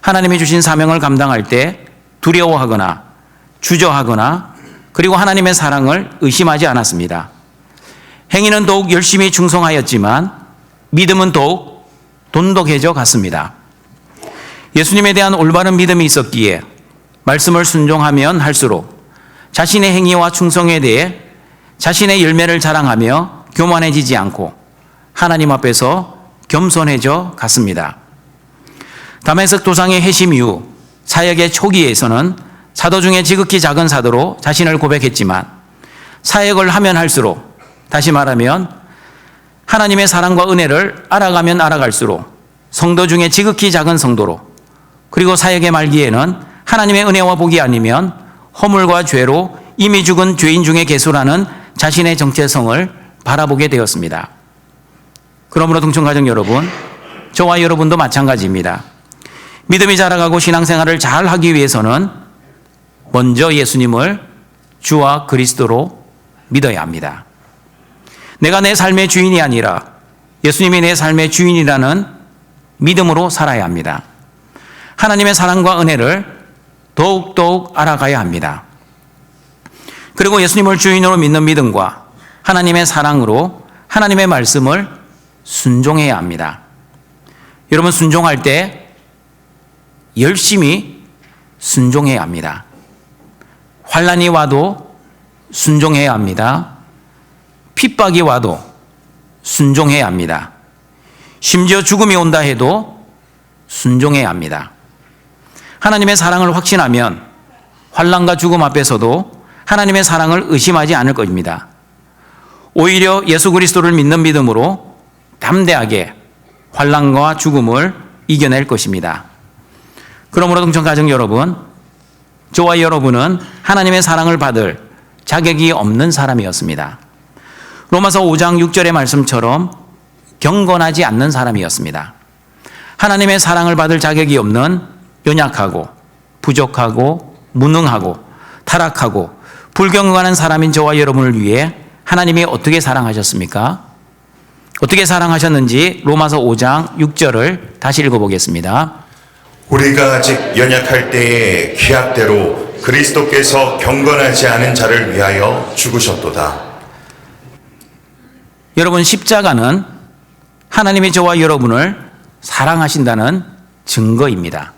하나님이 주신 사명을 감당할 때 두려워하거나 주저하거나 그리고 하나님의 사랑을 의심하지 않았습니다. 행위는 더욱 열심히 충성하였지만 믿음은 더욱 돈독해져 갔습니다. 예수님에 대한 올바른 믿음이 있었기에 말씀을 순종하면 할수록 자신의 행위와 충성에 대해 자신의 열매를 자랑하며 교만해지지 않고 하나님 앞에서 겸손해져 갔습니다. 다메섹 도상의 회심 이후 사역의 초기에서는 사도 중에 지극히 작은 사도로 자신을 고백했지만 사역을 하면 할수록, 다시 말하면 하나님의 사랑과 은혜를 알아가면 알아갈수록 성도 중에 지극히 작은 성도로, 그리고 사역의 말기에는 하나님의 은혜와 복이 아니면 허물과 죄로 이미 죽은 죄인 중에 개수라는 자신의 정체성을 바라보게 되었습니다. 그러므로 동청가정 여러분, 저와 여러분도 마찬가지입니다. 믿음이 자라가고 신앙생활을 잘 하기 위해서는 먼저 예수님을 주와 그리스도로 믿어야 합니다. 내가 내 삶의 주인이 아니라 예수님이 내 삶의 주인이라는 믿음으로 살아야 합니다. 하나님의 사랑과 은혜를 더욱더욱 알아가야 합니다. 그리고 예수님을 주인으로 믿는 믿음과 하나님의 사랑으로 하나님의 말씀을 순종해야 합니다. 여러분, 순종할 때 열심히 순종해야 합니다. 환난이 와도 순종해야 합니다. 핍박이 와도 순종해야 합니다. 심지어 죽음이 온다 해도 순종해야 합니다. 하나님의 사랑을 확신하면 환난과 죽음 앞에서도 하나님의 사랑을 의심하지 않을 것입니다. 오히려 예수 그리스도를 믿는 믿음으로 담대하게 환난과 죽음을 이겨낼 것입니다. 그러므로 동청가정 여러분, 저와 여러분은 하나님의 사랑을 받을 자격이 없는 사람이었습니다. 로마서 5장 6절의 말씀처럼 경건하지 않는 사람이었습니다. 하나님의 사랑을 받을 자격이 없는 연약하고 부족하고 무능하고 타락하고 불경건한 사람인 저와 여러분을 위해 하나님이 어떻게 사랑하셨습니까? 어떻게 사랑하셨는지 로마서 5장 6절을 다시 읽어보겠습니다. 우리가 아직 연약할 때에 기약대로 그리스도께서 경건하지 않은 자를 위하여 죽으셨도다. 여러분, 십자가는 하나님이 저와 여러분을 사랑하신다는 증거입니다.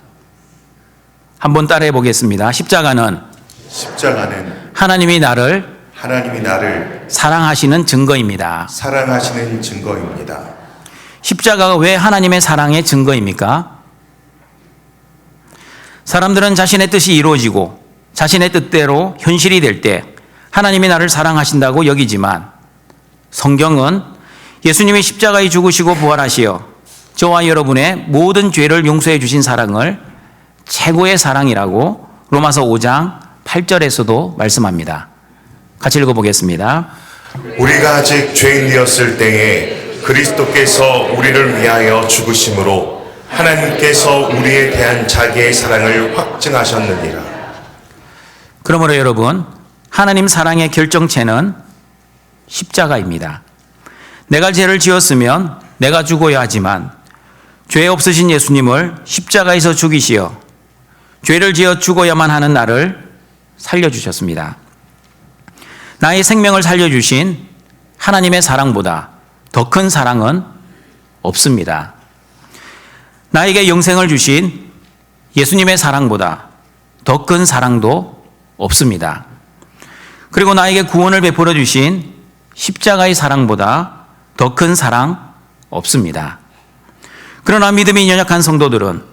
한번 따라해 보겠습니다. 십자가는 하나님이 나를 사랑하시는 증거입니다. 사랑하시는 증거입니다. 십자가가 왜 하나님의 사랑의 증거입니까? 사람들은 자신의 뜻이 이루어지고 자신의 뜻대로 현실이 될 때 하나님이 나를 사랑하신다고 여기지만, 성경은 예수님이 십자가에 죽으시고 부활하시어 저와 여러분의 모든 죄를 용서해 주신 사랑을 최고의 사랑이라고 로마서 5장 8절에서도 말씀합니다. 같이 읽어보겠습니다. 우리가 아직 죄인이었을 때에 그리스도께서 우리를 위하여 죽으심으로 하나님께서 우리에 대한 자기의 사랑을 확증하셨느니라. 그러므로 여러분, 하나님 사랑의 결정체는 십자가입니다. 내가 죄를 지었으면 내가 죽어야 하지만 죄 없으신 예수님을 십자가에서 죽이시어 죄를 지어 죽어야만 하는 나를 살려주셨습니다. 나의 생명을 살려주신 하나님의 사랑보다 더 큰 사랑은 없습니다. 나에게 영생을 주신 예수님의 사랑보다 더 큰 사랑도 없습니다. 그리고 나에게 구원을 베풀어 주신 십자가의 사랑보다 더 큰 사랑 없습니다. 그러나 믿음이 연약한 성도들은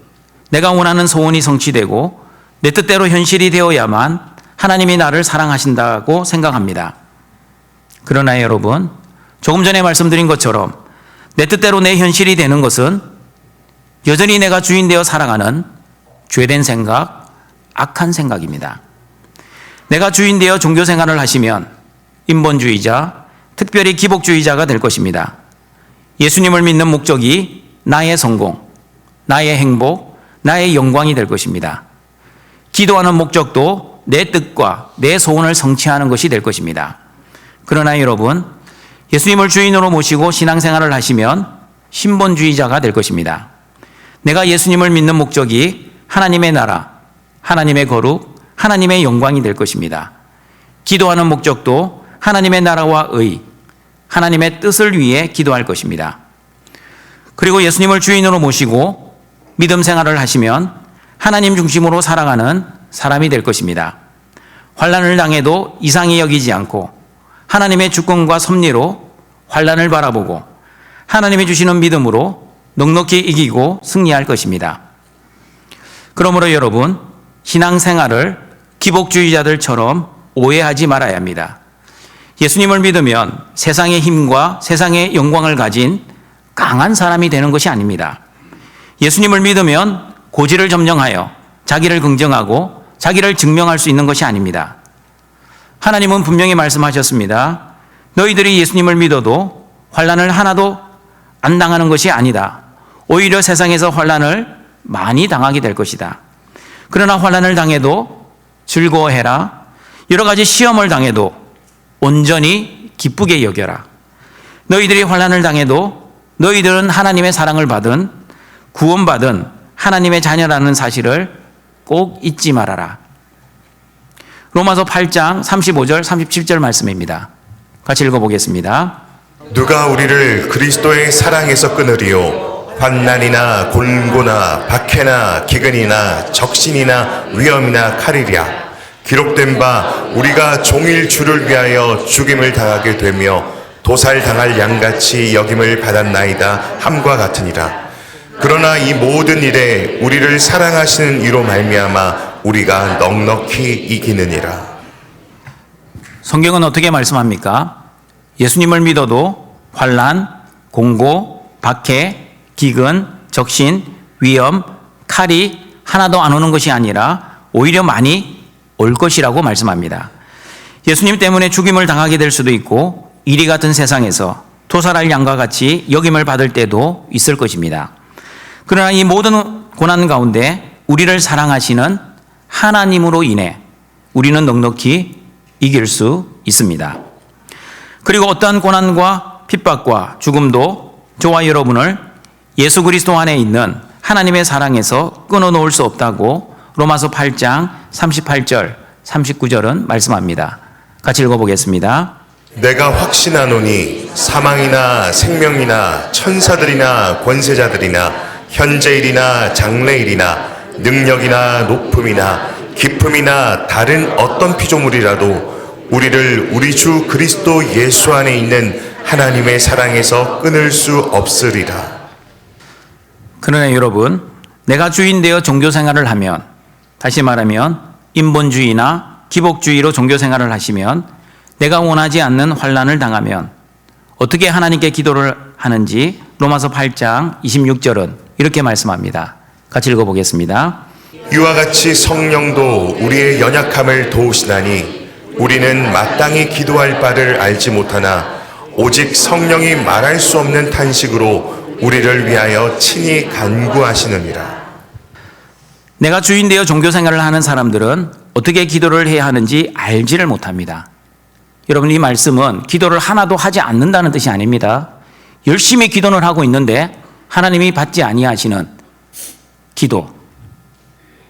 내가 원하는 소원이 성취되고 내 뜻대로 현실이 되어야만 하나님이 나를 사랑하신다고 생각합니다. 그러나 여러분, 조금 전에 말씀드린 것처럼 내 뜻대로 내 현실이 되는 것은 여전히 내가 주인 되어 살아가는 죄된 생각, 악한 생각입니다. 내가 주인 되어 종교 생활을 하시면 인본주의자, 특별히 기복주의자가 될 것입니다. 예수님을 믿는 목적이 나의 성공, 나의 행복, 나의 영광이 될 것입니다. 기도하는 목적도 내 뜻과 내 소원을 성취하는 것이 될 것입니다. 그러나 여러분, 예수님을 주인으로 모시고 신앙생활을 하시면 신본주의자가 될 것입니다. 내가 예수님을 믿는 목적이 하나님의 나라, 하나님의 거룩, 하나님의 영광이 될 것입니다. 기도하는 목적도 하나님의 나라와 의, 하나님의 뜻을 위해 기도할 것입니다. 그리고 예수님을 주인으로 모시고 믿음 생활을 하시면 하나님 중심으로 살아가는 사람이 될 것입니다. 환난을 당해도 이상히 여기지 않고 하나님의 주권과 섭리로 환난을 바라보고 하나님이 주시는 믿음으로 넉넉히 이기고 승리할 것입니다. 그러므로 여러분, 신앙생활을 기복주의자들처럼 오해하지 말아야 합니다. 예수님을 믿으면 세상의 힘과 세상의 영광을 가진 강한 사람이 되는 것이 아닙니다. 예수님을 믿으면 고지를 점령하여 자기를 긍정하고 자기를 증명할 수 있는 것이 아닙니다. 하나님은 분명히 말씀하셨습니다. 너희들이 예수님을 믿어도 환난을 하나도 안 당하는 것이 아니다. 오히려 세상에서 환난을 많이 당하게 될 것이다. 그러나 환난을 당해도 즐거워해라. 여러 가지 시험을 당해도 온전히 기쁘게 여겨라. 너희들이 환난을 당해도 너희들은 하나님의 사랑을 받은 구원받은 하나님의 자녀라는 사실을 꼭 잊지 말아라. 로마서 8장 35절 37절 말씀입니다. 같이 읽어보겠습니다. 누가 우리를 그리스도의 사랑에서 끊으리요? 환난이나 곤고나 박해나 기근이나 적신이나 위험이나 칼이랴. 기록된 바 우리가 종일 주를 위하여 죽임을 당하게 되며 도살당할 양같이 여김을 받았나이다 함과 같으니라. 그러나 이 모든 일에 우리를 사랑하시는 이로 말미암아 우리가 넉넉히 이기느니라. 성경은 어떻게 말씀합니까? 예수님을 믿어도 환난, 공고, 박해, 기근, 적신, 위험, 칼이 하나도 안 오는 것이 아니라 오히려 많이 올 것이라고 말씀합니다. 예수님 때문에 죽임을 당하게 될 수도 있고 이리 같은 세상에서 도살할 양과 같이 여김을 받을 때도 있을 것입니다. 그러나 이 모든 고난 가운데 우리를 사랑하시는 하나님으로 인해 우리는 넉넉히 이길 수 있습니다. 그리고 어떠한 고난과 핍박과 죽음도 저와 여러분을 예수 그리스도 안에 있는 하나님의 사랑에서 끊어놓을 수 없다고 로마서 8장 38절 39절은 말씀합니다. 같이 읽어보겠습니다. 내가 확신하노니 사망이나 생명이나 천사들이나 권세자들이나 현재일이나 장래일이나 능력이나 높음이나 깊음이나 다른 어떤 피조물이라도 우리를 우리 주 그리스도 예수 안에 있는 하나님의 사랑에서 끊을 수 없으리라. 그러나 여러분, 내가 주인 되어 종교 생활을 하면, 다시 말하면 인본주의나 기복주의로 종교 생활을 하시면 내가 원하지 않는 환난을 당하면 어떻게 하나님께 기도를 하는지 로마서 8장 26절은 이렇게 말씀합니다. 같이 읽어보겠습니다. 이와 같이 성령도 우리의 연약함을 도우시나니 우리는 마땅히 기도할 바를 알지 못하나 오직 성령이 말할 수 없는 탄식으로 우리를 위하여 친히 간구하시느니라. 내가 주인 되어 종교 생활을 하는 사람들은 어떻게 기도를 해야 하는지 알지를 못합니다. 여러분, 이 말씀은 기도를 하나도 하지 않는다는 뜻이 아닙니다. 열심히 기도를 하고 있는데 하나님이 받지 아니하시는 기도,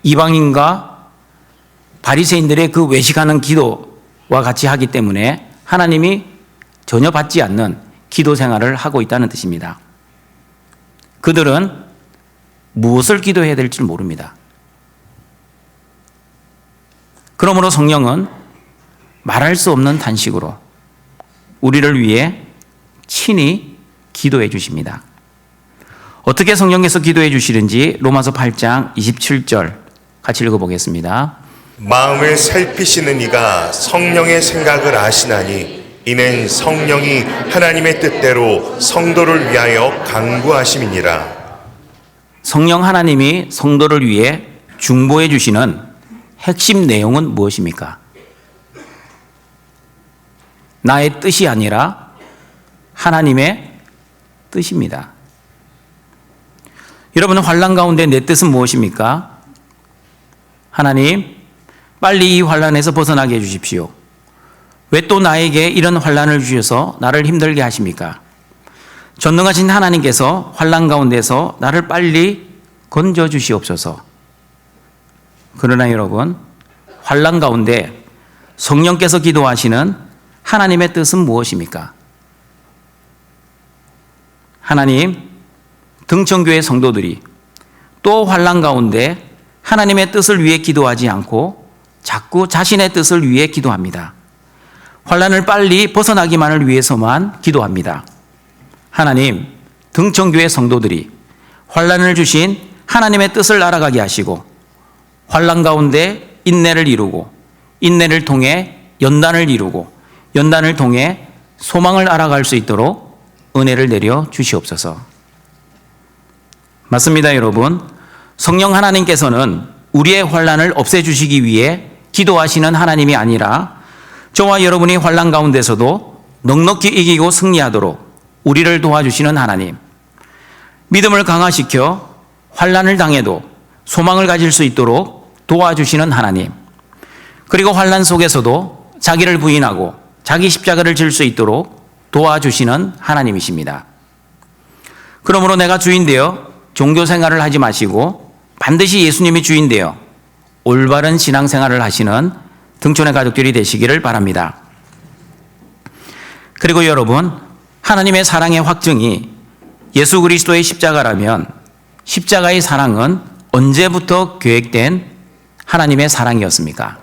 이방인과 바리새인들의 그 외식하는 기도와 같이 하기 때문에 하나님이 전혀 받지 않는 기도 생활을 하고 있다는 뜻입니다. 그들은 무엇을 기도해야 될지 모릅니다. 그러므로 성령은 말할 수 없는 탄식으로 우리를 위해 친히 기도해 주십니다. 어떻게 성령께서 기도해 주시는지 로마서 8장 27절 같이 읽어보겠습니다. 마음을 살피시는 이가 성령의 생각을 아시나니 이는 성령이 하나님의 뜻대로 성도를 위하여 간구하심이니라. 성령 하나님이 성도를 위해 중보해 주시는 핵심 내용은 무엇입니까? 나의 뜻이 아니라 하나님의 뜻입니다. 여러분, 환난 가운데 내 뜻은 무엇입니까? 하나님, 빨리 이 환난에서 벗어나게 해주십시오. 왜 또 나에게 이런 환난을 주셔서 나를 힘들게 하십니까? 전능하신 하나님께서 환난 가운데서 나를 빨리 건져 주시옵소서. 그러나 여러분, 환난 가운데 성령께서 기도하시는 하나님의 뜻은 무엇입니까? 하나님, 등천교회 성도들이 또 환난 가운데 하나님의 뜻을 위해 기도하지 않고 자꾸 자신의 뜻을 위해 기도합니다. 환난을 빨리 벗어나기만을 위해서만 기도합니다. 하나님, 등천교회 성도들이 환난을 주신 하나님의 뜻을 알아가게 하시고 환난 가운데 인내를 이루고 인내를 통해 연단을 이루고 연단을 통해 소망을 알아갈 수 있도록 은혜를 내려 주시옵소서. 맞습니다, 여러분. 성령 하나님께서는 우리의 환난을 없애주시기 위해 기도하시는 하나님이 아니라 저와 여러분이 환난 가운데서도 넉넉히 이기고 승리하도록 우리를 도와주시는 하나님, 믿음을 강화시켜 환난을 당해도 소망을 가질 수 있도록 도와주시는 하나님, 그리고 환난 속에서도 자기를 부인하고 자기 십자가를 질 수 있도록 도와주시는 하나님이십니다. 그러므로 내가 주인 되어 종교 생활을 하지 마시고 반드시 예수님이 주인 되어 올바른 신앙생활을 하시는 등촌의 가족들이 되시기를 바랍니다. 그리고 여러분, 하나님의 사랑의 확증이 예수 그리스도의 십자가라면 십자가의 사랑은 언제부터 계획된 하나님의 사랑이었습니까?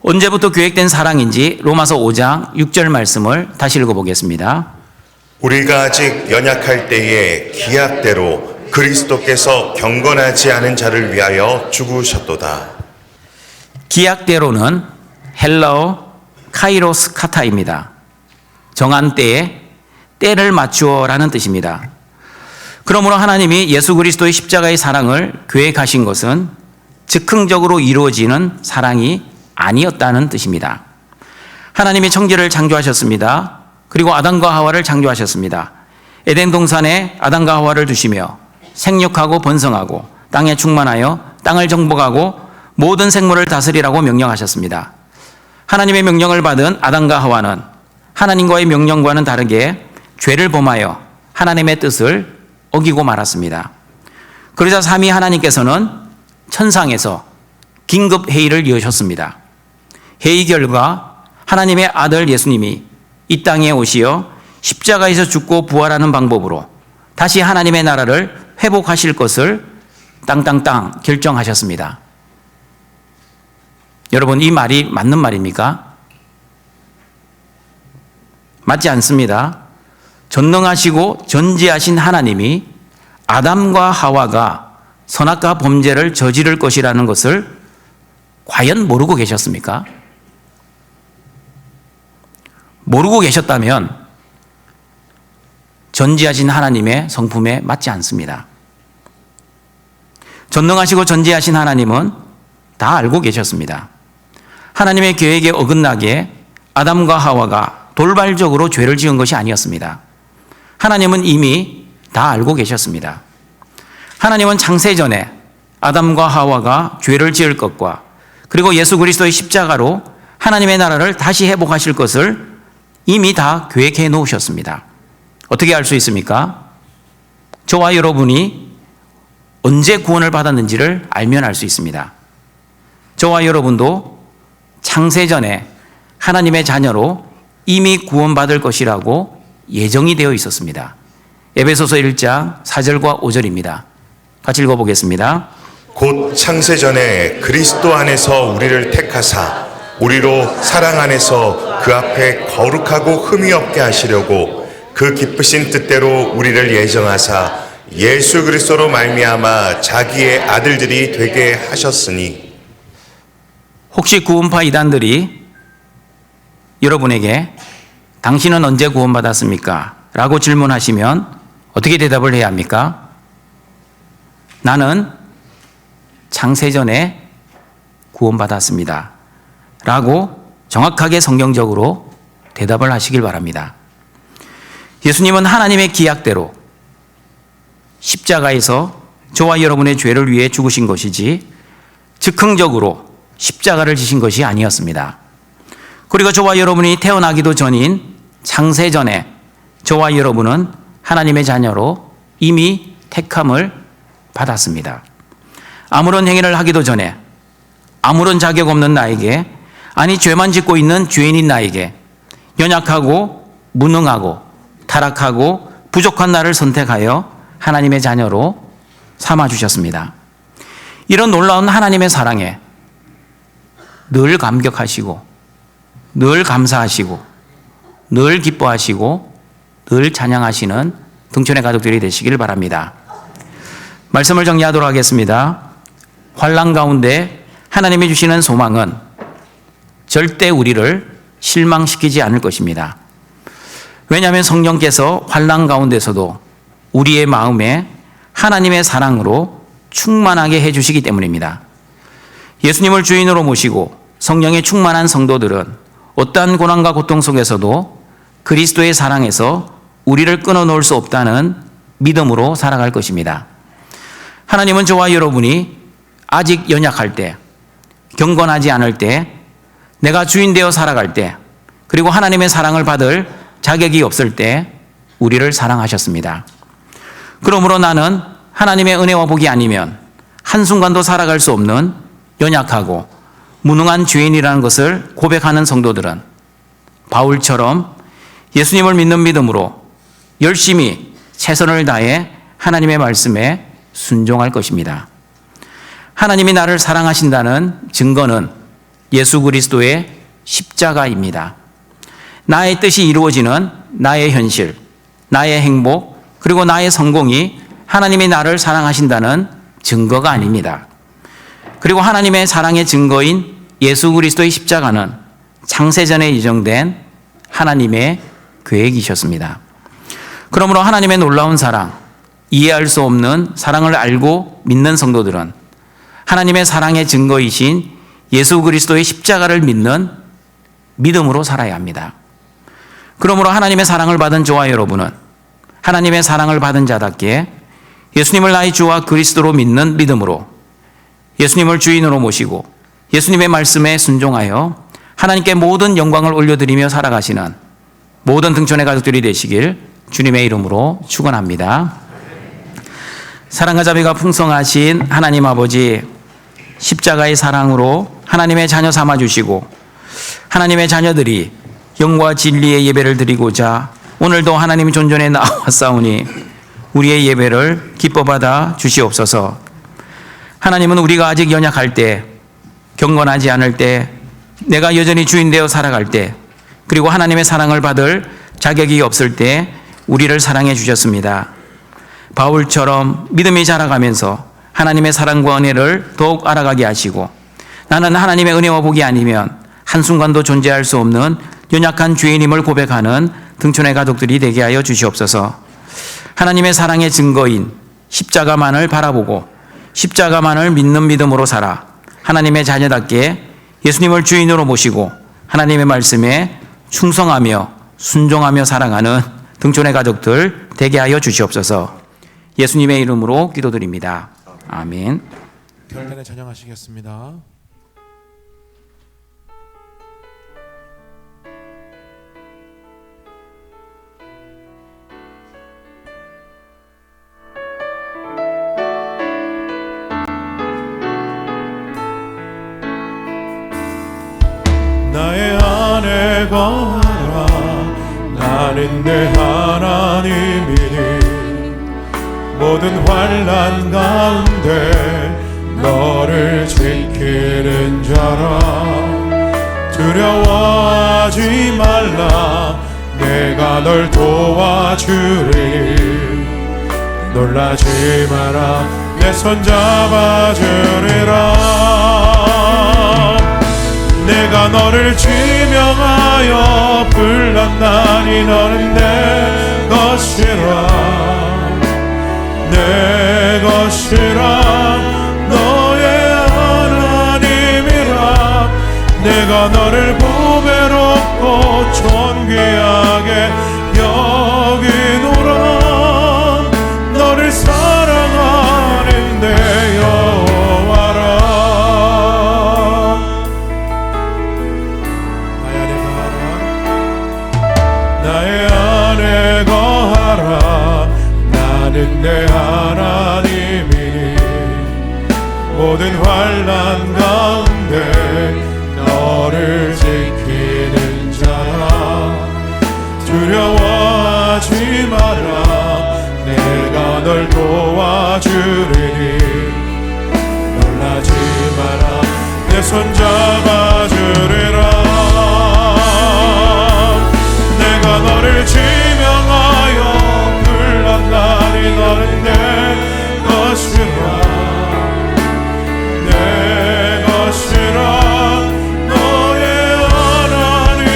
언제부터 계획된 사랑인지 로마서 5장 6절 말씀을 다시 읽어보겠습니다. 우리가 아직 연약할 때에 기약대로 그리스도께서 경건하지 않은 자를 위하여 죽으셨도다. 기약대로는 헬라어 카이로스 카타입니다. 정한 때에 때를 맞추어라는 뜻입니다. 그러므로 하나님이 예수 그리스도의 십자가의 사랑을 계획하신 것은 즉흥적으로 이루어지는 사랑이 아니었다는 뜻입니다. 하나님이 천지를 창조하셨습니다. 그리고 아담과 하와를 창조하셨습니다. 에덴 동산에 아담과 하와를 두시며 생육하고 번성하고 땅에 충만하여 땅을 정복하고 모든 생물을 다스리라고 명령하셨습니다. 하나님의 명령을 받은 아담과 하와는 하나님과의 명령과는 다르게 죄를 범하여 하나님의 뜻을 어기고 말았습니다. 그러자 삼위 하나님께서는 천상에서 긴급 회의를 여셨습니다. 회의 결과 하나님의 아들 예수님이 이 땅에 오시어 십자가에서 죽고 부활하는 방법으로 다시 하나님의 나라를 회복하실 것을 땅땅땅 결정하셨습니다. 여러분, 이 말이 맞는 말입니까? 맞지 않습니다. 전능하시고 전지하신 하나님이 아담과 하와가 선악과 범죄를 저지를 것이라는 것을 과연 모르고 계셨습니까? 모르고 계셨다면 전지하신 하나님의 성품에 맞지 않습니다. 전능하시고 전지하신 하나님은 다 알고 계셨습니다. 하나님의 계획에 어긋나게 아담과 하와가 돌발적으로 죄를 지은 것이 아니었습니다. 하나님은 이미 다 알고 계셨습니다. 하나님은 창세전에 아담과 하와가 죄를 지을 것과 그리고 예수 그리스도의 십자가로 하나님의 나라를 다시 회복하실 것을 이미 다 계획해 놓으셨습니다. 어떻게 알 수 있습니까? 저와 여러분이 언제 구원을 받았는지를 알면 알 수 있습니다. 저와 여러분도 창세전에 하나님의 자녀로 이미 구원받을 것이라고 예정이 되어 있었습니다. 에베소서 1장 4절과 5절입니다. 같이 읽어보겠습니다. 곧 창세전에 그리스도 안에서 우리를 택하사 우리로 사랑 안에서 그 앞에 거룩하고 흠이 없게 하시려고 그 기쁘신 뜻대로 우리를 예정하사 예수 그리스도로 말미암아 자기의 아들들이 되게 하셨으니. 혹시 구원파 이단들이 여러분에게 당신은 언제 구원받았습니까? 라고 질문하시면 어떻게 대답을 해야 합니까? 나는 창세전에 구원받았습니다. 라고 정확하게 성경적으로 대답을 하시길 바랍니다. 예수님은 하나님의 기약대로 십자가에서 저와 여러분의 죄를 위해 죽으신 것이지 즉흥적으로 십자가를 지신 것이 아니었습니다. 그리고 저와 여러분이 태어나기도 전인 창세전에 저와 여러분은 하나님의 자녀로 이미 택함을 받았습니다. 아무런 행위를 하기도 전에 아무런 자격 없는 나에게, 아니 죄만 짓고 있는 죄인인 나에게 연약하고 무능하고 타락하고 부족한 나를 선택하여 하나님의 자녀로 삼아주셨습니다. 이런 놀라운 하나님의 사랑에 늘 감격하시고 늘 감사하시고 늘 기뻐하시고 늘 찬양하시는 등촌의 가족들이 되시길 바랍니다. 말씀을 정리하도록 하겠습니다. 환난 가운데 하나님이 주시는 소망은 절대 우리를 실망시키지 않을 것입니다. 왜냐하면 성령께서 환난 가운데서도 우리의 마음에 하나님의 사랑으로 충만하게 해주시기 때문입니다. 예수님을 주인으로 모시고 성령에 충만한 성도들은 어떠한 고난과 고통 속에서도 그리스도의 사랑에서 우리를 끊어놓을 수 없다는 믿음으로 살아갈 것입니다. 하나님은 저와 여러분이 아직 연약할 때, 경건하지 않을 때, 내가 주인 되어 살아갈 때, 그리고 하나님의 사랑을 받을 자격이 없을 때 우리를 사랑하셨습니다. 그러므로 나는 하나님의 은혜와 복이 아니면 한순간도 살아갈 수 없는 연약하고 무능한 죄인이라는 것을 고백하는 성도들은 바울처럼 예수님을 믿는 믿음으로 열심히 최선을 다해 하나님의 말씀에 순종할 것입니다. 하나님이 나를 사랑하신다는 증거는 예수 그리스도의 십자가입니다. 나의 뜻이 이루어지는 나의 현실, 나의 행복, 그리고 나의 성공이 하나님이 나를 사랑하신다는 증거가 아닙니다. 그리고 하나님의 사랑의 증거인 예수 그리스도의 십자가는 창세전에 예정된 하나님의 계획이셨습니다. 그러므로 하나님의 놀라운 사랑, 이해할 수 없는 사랑을 알고 믿는 성도들은 하나님의 사랑의 증거이신 예수 그리스도의 십자가를 믿는 믿음으로 살아야 합니다. 그러므로 하나님의 사랑을 받은 저와 여러분은 하나님의 사랑을 받은 자답게 예수님을 나의 주와 그리스도로 믿는 믿음으로 예수님을 주인으로 모시고 예수님의 말씀에 순종하여 하나님께 모든 영광을 올려드리며 살아가시는 모든 등촌의 가족들이 되시길 주님의 이름으로 축원합니다. 사랑과 자비가 풍성하신 하나님 아버지, 십자가의 사랑으로 하나님의 자녀 삼아주시고 하나님의 자녀들이 영과 진리의 예배를 드리고자 오늘도 하나님의 존전에 나왔사오니 우리의 예배를 기뻐 받아 주시옵소서. 하나님은 우리가 아직 연약할 때, 경건하지 않을 때, 내가 여전히 주인 되어 살아갈 때, 그리고 하나님의 사랑을 받을 자격이 없을 때 우리를 사랑해 주셨습니다. 바울처럼 믿음이 자라가면서 하나님의 사랑과 은혜를 더욱 알아가게 하시고 나는 하나님의 은혜와 복이 아니면 한순간도 존재할 수 없는 연약한 죄인임을 고백하는 등촌의 가족들이 되게 하여 주시옵소서. 하나님의 사랑의 증거인 십자가만을 바라보고 십자가만을 믿는 믿음으로 살아 하나님의 자녀답게 예수님을 주인으로 모시고 하나님의 말씀에 충성하며 순종하며 살아가는 등촌의 가족들 되게 하여 주시옵소서. 예수님의 이름으로 기도드립니다. 아멘. 결단에 찬양하시겠습니다. 나의 안에 거하라. 나는 내 하나님이니 모든 환난 가운데 너를 지키는 자라. 두려워하지 말라. 내가 널 도와주리니 놀라지 마라. 내 손 잡아주리라. 내가 너를 지명하여 불렀나니 너는 내 것이라. 내 것이라. 너의 하나님이라. 내가 너를 보배롭고 존귀하게 여기노라. 너를 사랑하는 내 여호와라. 나의 안에 거하라. 나는 내 하나님이니 모든 환난 가운데 너를 지키는 자라. 두려워하지 마라. 내가 널 도와주리니 놀라지 마라. 내 손 잡아주리라. 내가 너를 지명하여 불렀나니 너는 내 것이라. 내 것이라. 너의 하나님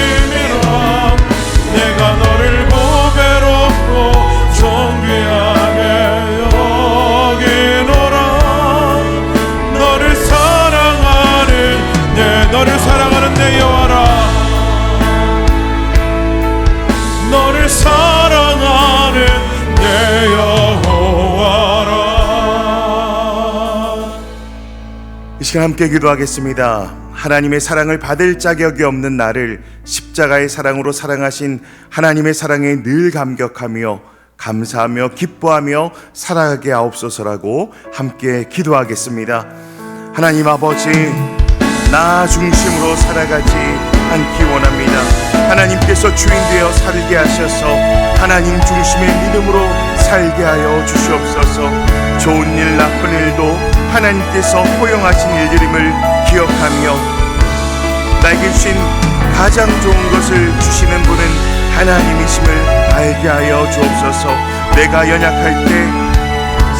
너를 사랑하는 내 여호와라. 이 시간 함께 기도하겠습니다. 하나님의 사랑을 받을 자격이 없는 나를 십자가의 사랑으로 사랑하신 하나님의 사랑에 늘 감격하며 감사하며 기뻐하며 살아가게 하옵소서라고 함께 기도하겠습니다. 하나님 아버지, 나 중심으로 살아가지 않기 원합니다. 하나님께서 주인 되어 살게 하셔서 하나님 중심의 믿음으로 살게 하여 주시옵소서. 좋은 일 나쁜 일도 하나님께서 허용하신 일들임을 기억하며 나에게 주신 가장 좋은 것을 주시는 분은 하나님이심을 알게 하여 주옵소서. 내가 연약할 때,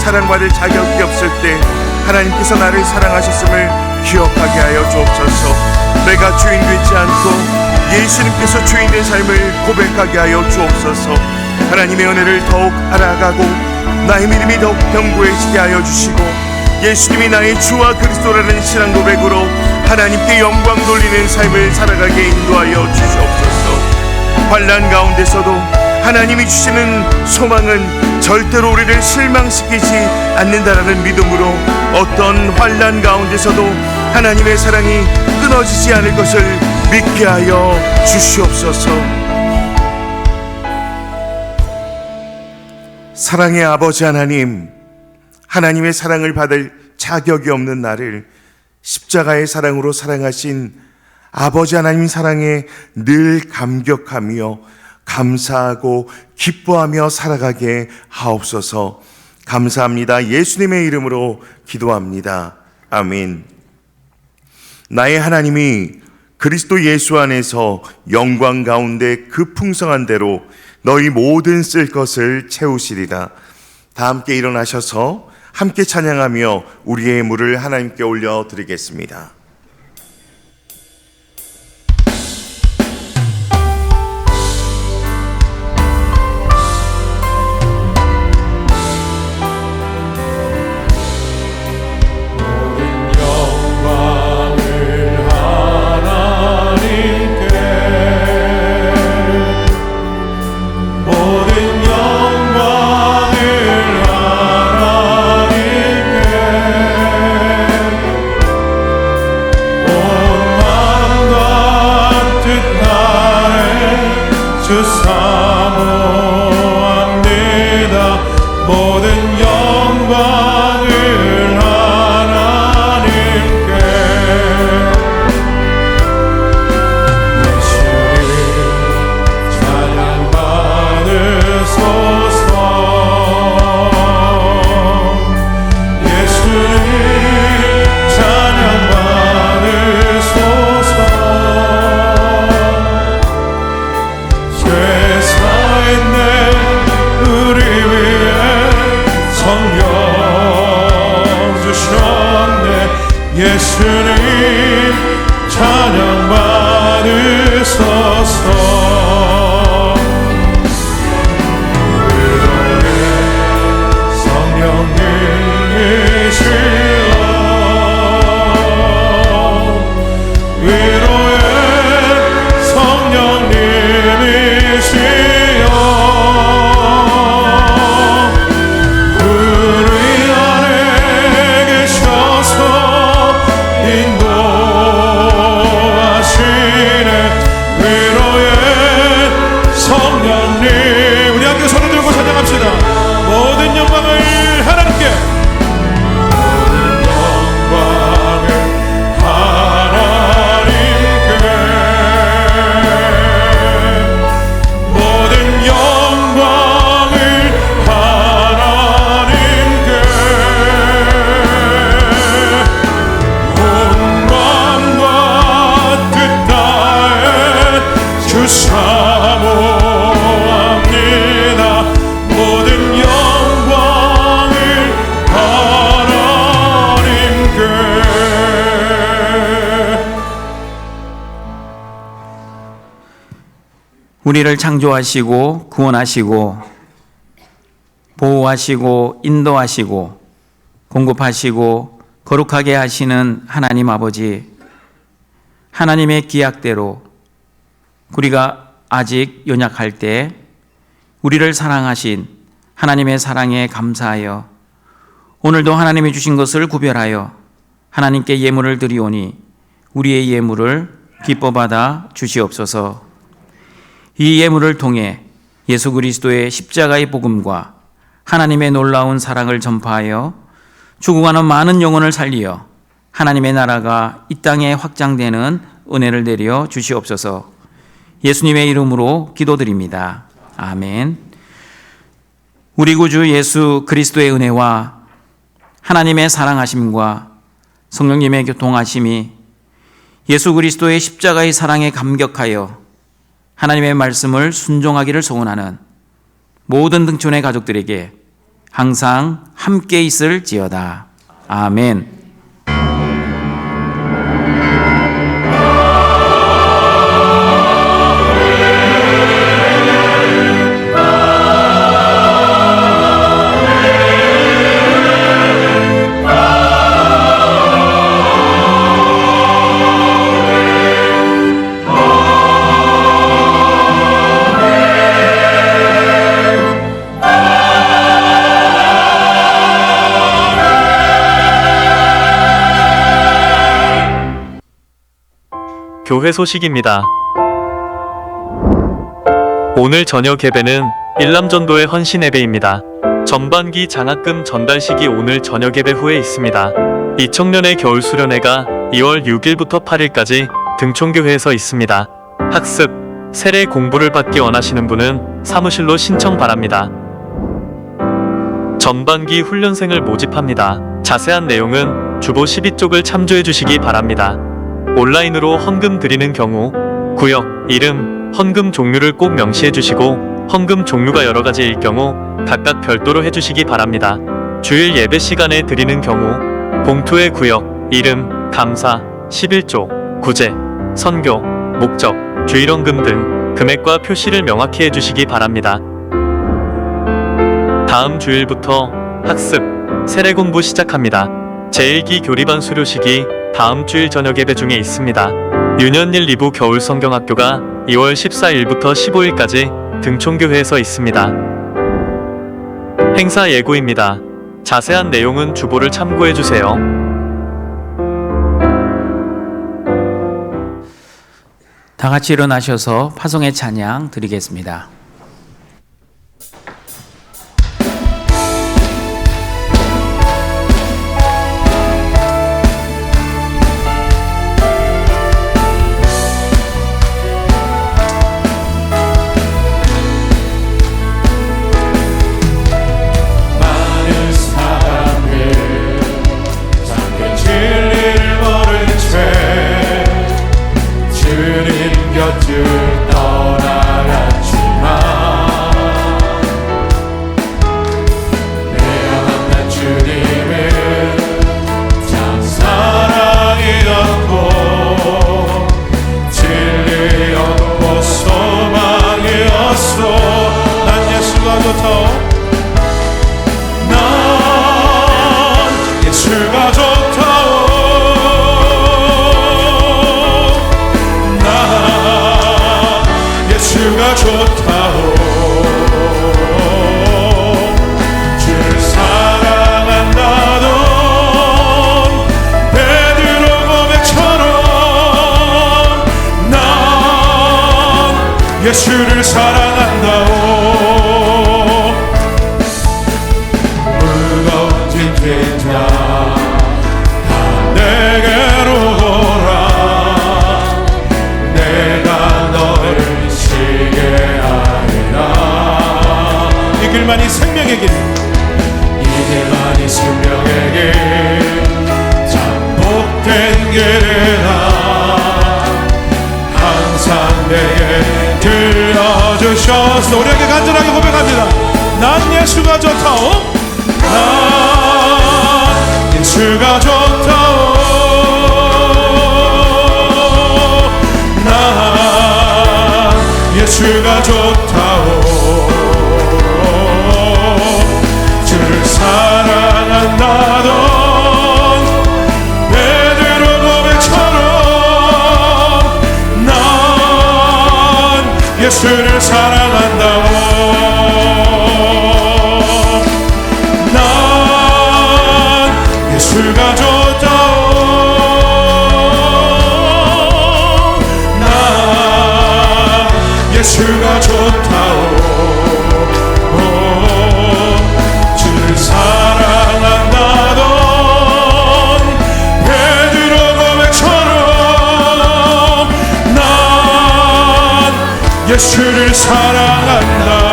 사랑받을 자격이 없을 때 하나님께서 나를 사랑하셨음을 기억하게 하여 주옵소서. 내가 주인 되지 않고 예수님께서 주인 된 삶을 고백하게 하여 주옵소서. 하나님의 은혜를 더욱 알아가고 나의 믿음이 더욱 견고해지게 하여 주시고 예수님이 나의 주와 그리스도라는 신앙 고백으로 하나님께 영광 돌리는 삶을 살아가게 인도하여 주시옵소서. 환난 가운데서도 하나님이 주시는 소망은 절대로 우리를 실망시키지 않는다라는 믿음으로 어떤 환난 가운데서도 하나님의 사랑이 끊어지지 않을 것을 믿게 하여 주시옵소서. 사랑의 아버지 하나님, 하나님의 사랑을 받을 자격이 없는 나를 십자가의 사랑으로 사랑하신 아버지 하나님 사랑에 늘 감격하며 감사하고 기뻐하며 살아가게 하옵소서. 감사합니다. 예수님의 이름으로 기도합니다. 아멘. 나의 하나님이 그리스도 예수 안에서 영광 가운데 그 풍성한 대로 너희 모든 쓸 것을 채우시리라. 다 함께 일어나셔서 함께 찬양하며 우리의 물을 하나님께 올려드리겠습니다. 예수님 찬양 받으소서. 위로의 성령님이시여, 위로의 성령님이시여, 우리 안에 계셔서 인도하시네. 위로의 성령님, 우리 함께 손을 들고 찬양합시다. 모든 영광을 하나님께, 모든 영광을 하나님께, 모든 영광을 하나님께, 온 마음과 뜻 다해 주 사모합니다. 모든 영광을 하나님께. 우리를 창조하시고 구원하시고 보호하시고 인도하시고 공급하시고 거룩하게 하시는 하나님 아버지, 하나님의 기약대로 우리가 아직 연약할 때 우리를 사랑하신 하나님의 사랑에 감사하여 오늘도 하나님이 주신 것을 구별하여 하나님께 예물을 드리오니 우리의 예물을 기뻐 받아 주시옵소서. 이 예물을 통해 예수 그리스도의 십자가의 복음과 하나님의 놀라운 사랑을 전파하여 죽어가는 많은 영혼을 살리어 하나님의 나라가 이 땅에 확장되는 은혜를 내려 주시옵소서. 예수님의 이름으로 기도드립니다. 아멘. 우리 구주 예수 그리스도의 은혜와 하나님의 사랑하심과 성령님의 교통하심이 예수 그리스도의 십자가의 사랑에 감격하여 하나님의 말씀을 순종하기를 소원하는 모든 등촌의 가족들에게 항상 함께 있을지어다. 아멘. 교회 소식입니다. 오늘 저녁 예배는 일남전도의 헌신 예배입니다. 전반기 장학금 전달식이 오늘 저녁 예배 후에 있습니다. 이 청년의 겨울 수련회가 2월 6일부터 8일까지 등촌교회에서 있습니다. 학습, 세례 공부를 받기 원하시는 분은 사무실로 신청 바랍니다. 전반기 훈련생을 모집합니다. 자세한 내용은 주보 12쪽을 참조해 주시기 바랍니다. 온라인으로 헌금 드리는 경우 구역, 이름, 헌금 종류를 꼭 명시해 주시고 헌금 종류가 여러 가지일 경우 각각 별도로 해주시기 바랍니다. 주일 예배 시간에 드리는 경우 봉투의 구역, 이름, 감사, 11조, 구제, 선교, 목적, 주일 헌금 등 금액과 표시를 명확히 해주시기 바랍니다. 다음 주일부터 학습, 세례 공부 시작합니다. 제1기 교리반 수료식이 다음 주일 저녁 예배 중에 있습니다. 유년일 리부 겨울 성경학교가 2월 14일부터 15일까지 등촌교회에서 있습니다. 행사 예고입니다. 자세한 내용은 주보를 참고해 주세요. 다 같이 일어나셔서 파송의 찬양 드리겠습니다. 예수를 사랑한다오. 무거운 짐진 자 다 내게로 오라. 내가 너를 쉬게 하리라. 이 길만이 생명의 길, 이 길만이 생명의 길, 참 복된 길이라. 항상 내게 들려주셔서 우리에게 간절하게 고백합니다. 난 예수가 좋다오. 난 예수가 좋다오. 난 예수가 좋다오. 주를 사랑한다던 베드로 고백처럼 난 예수를 사랑한다오. 예수가 좋다오. 주를 사랑한다던 베드로 고백처럼 난 예수를 사랑한다.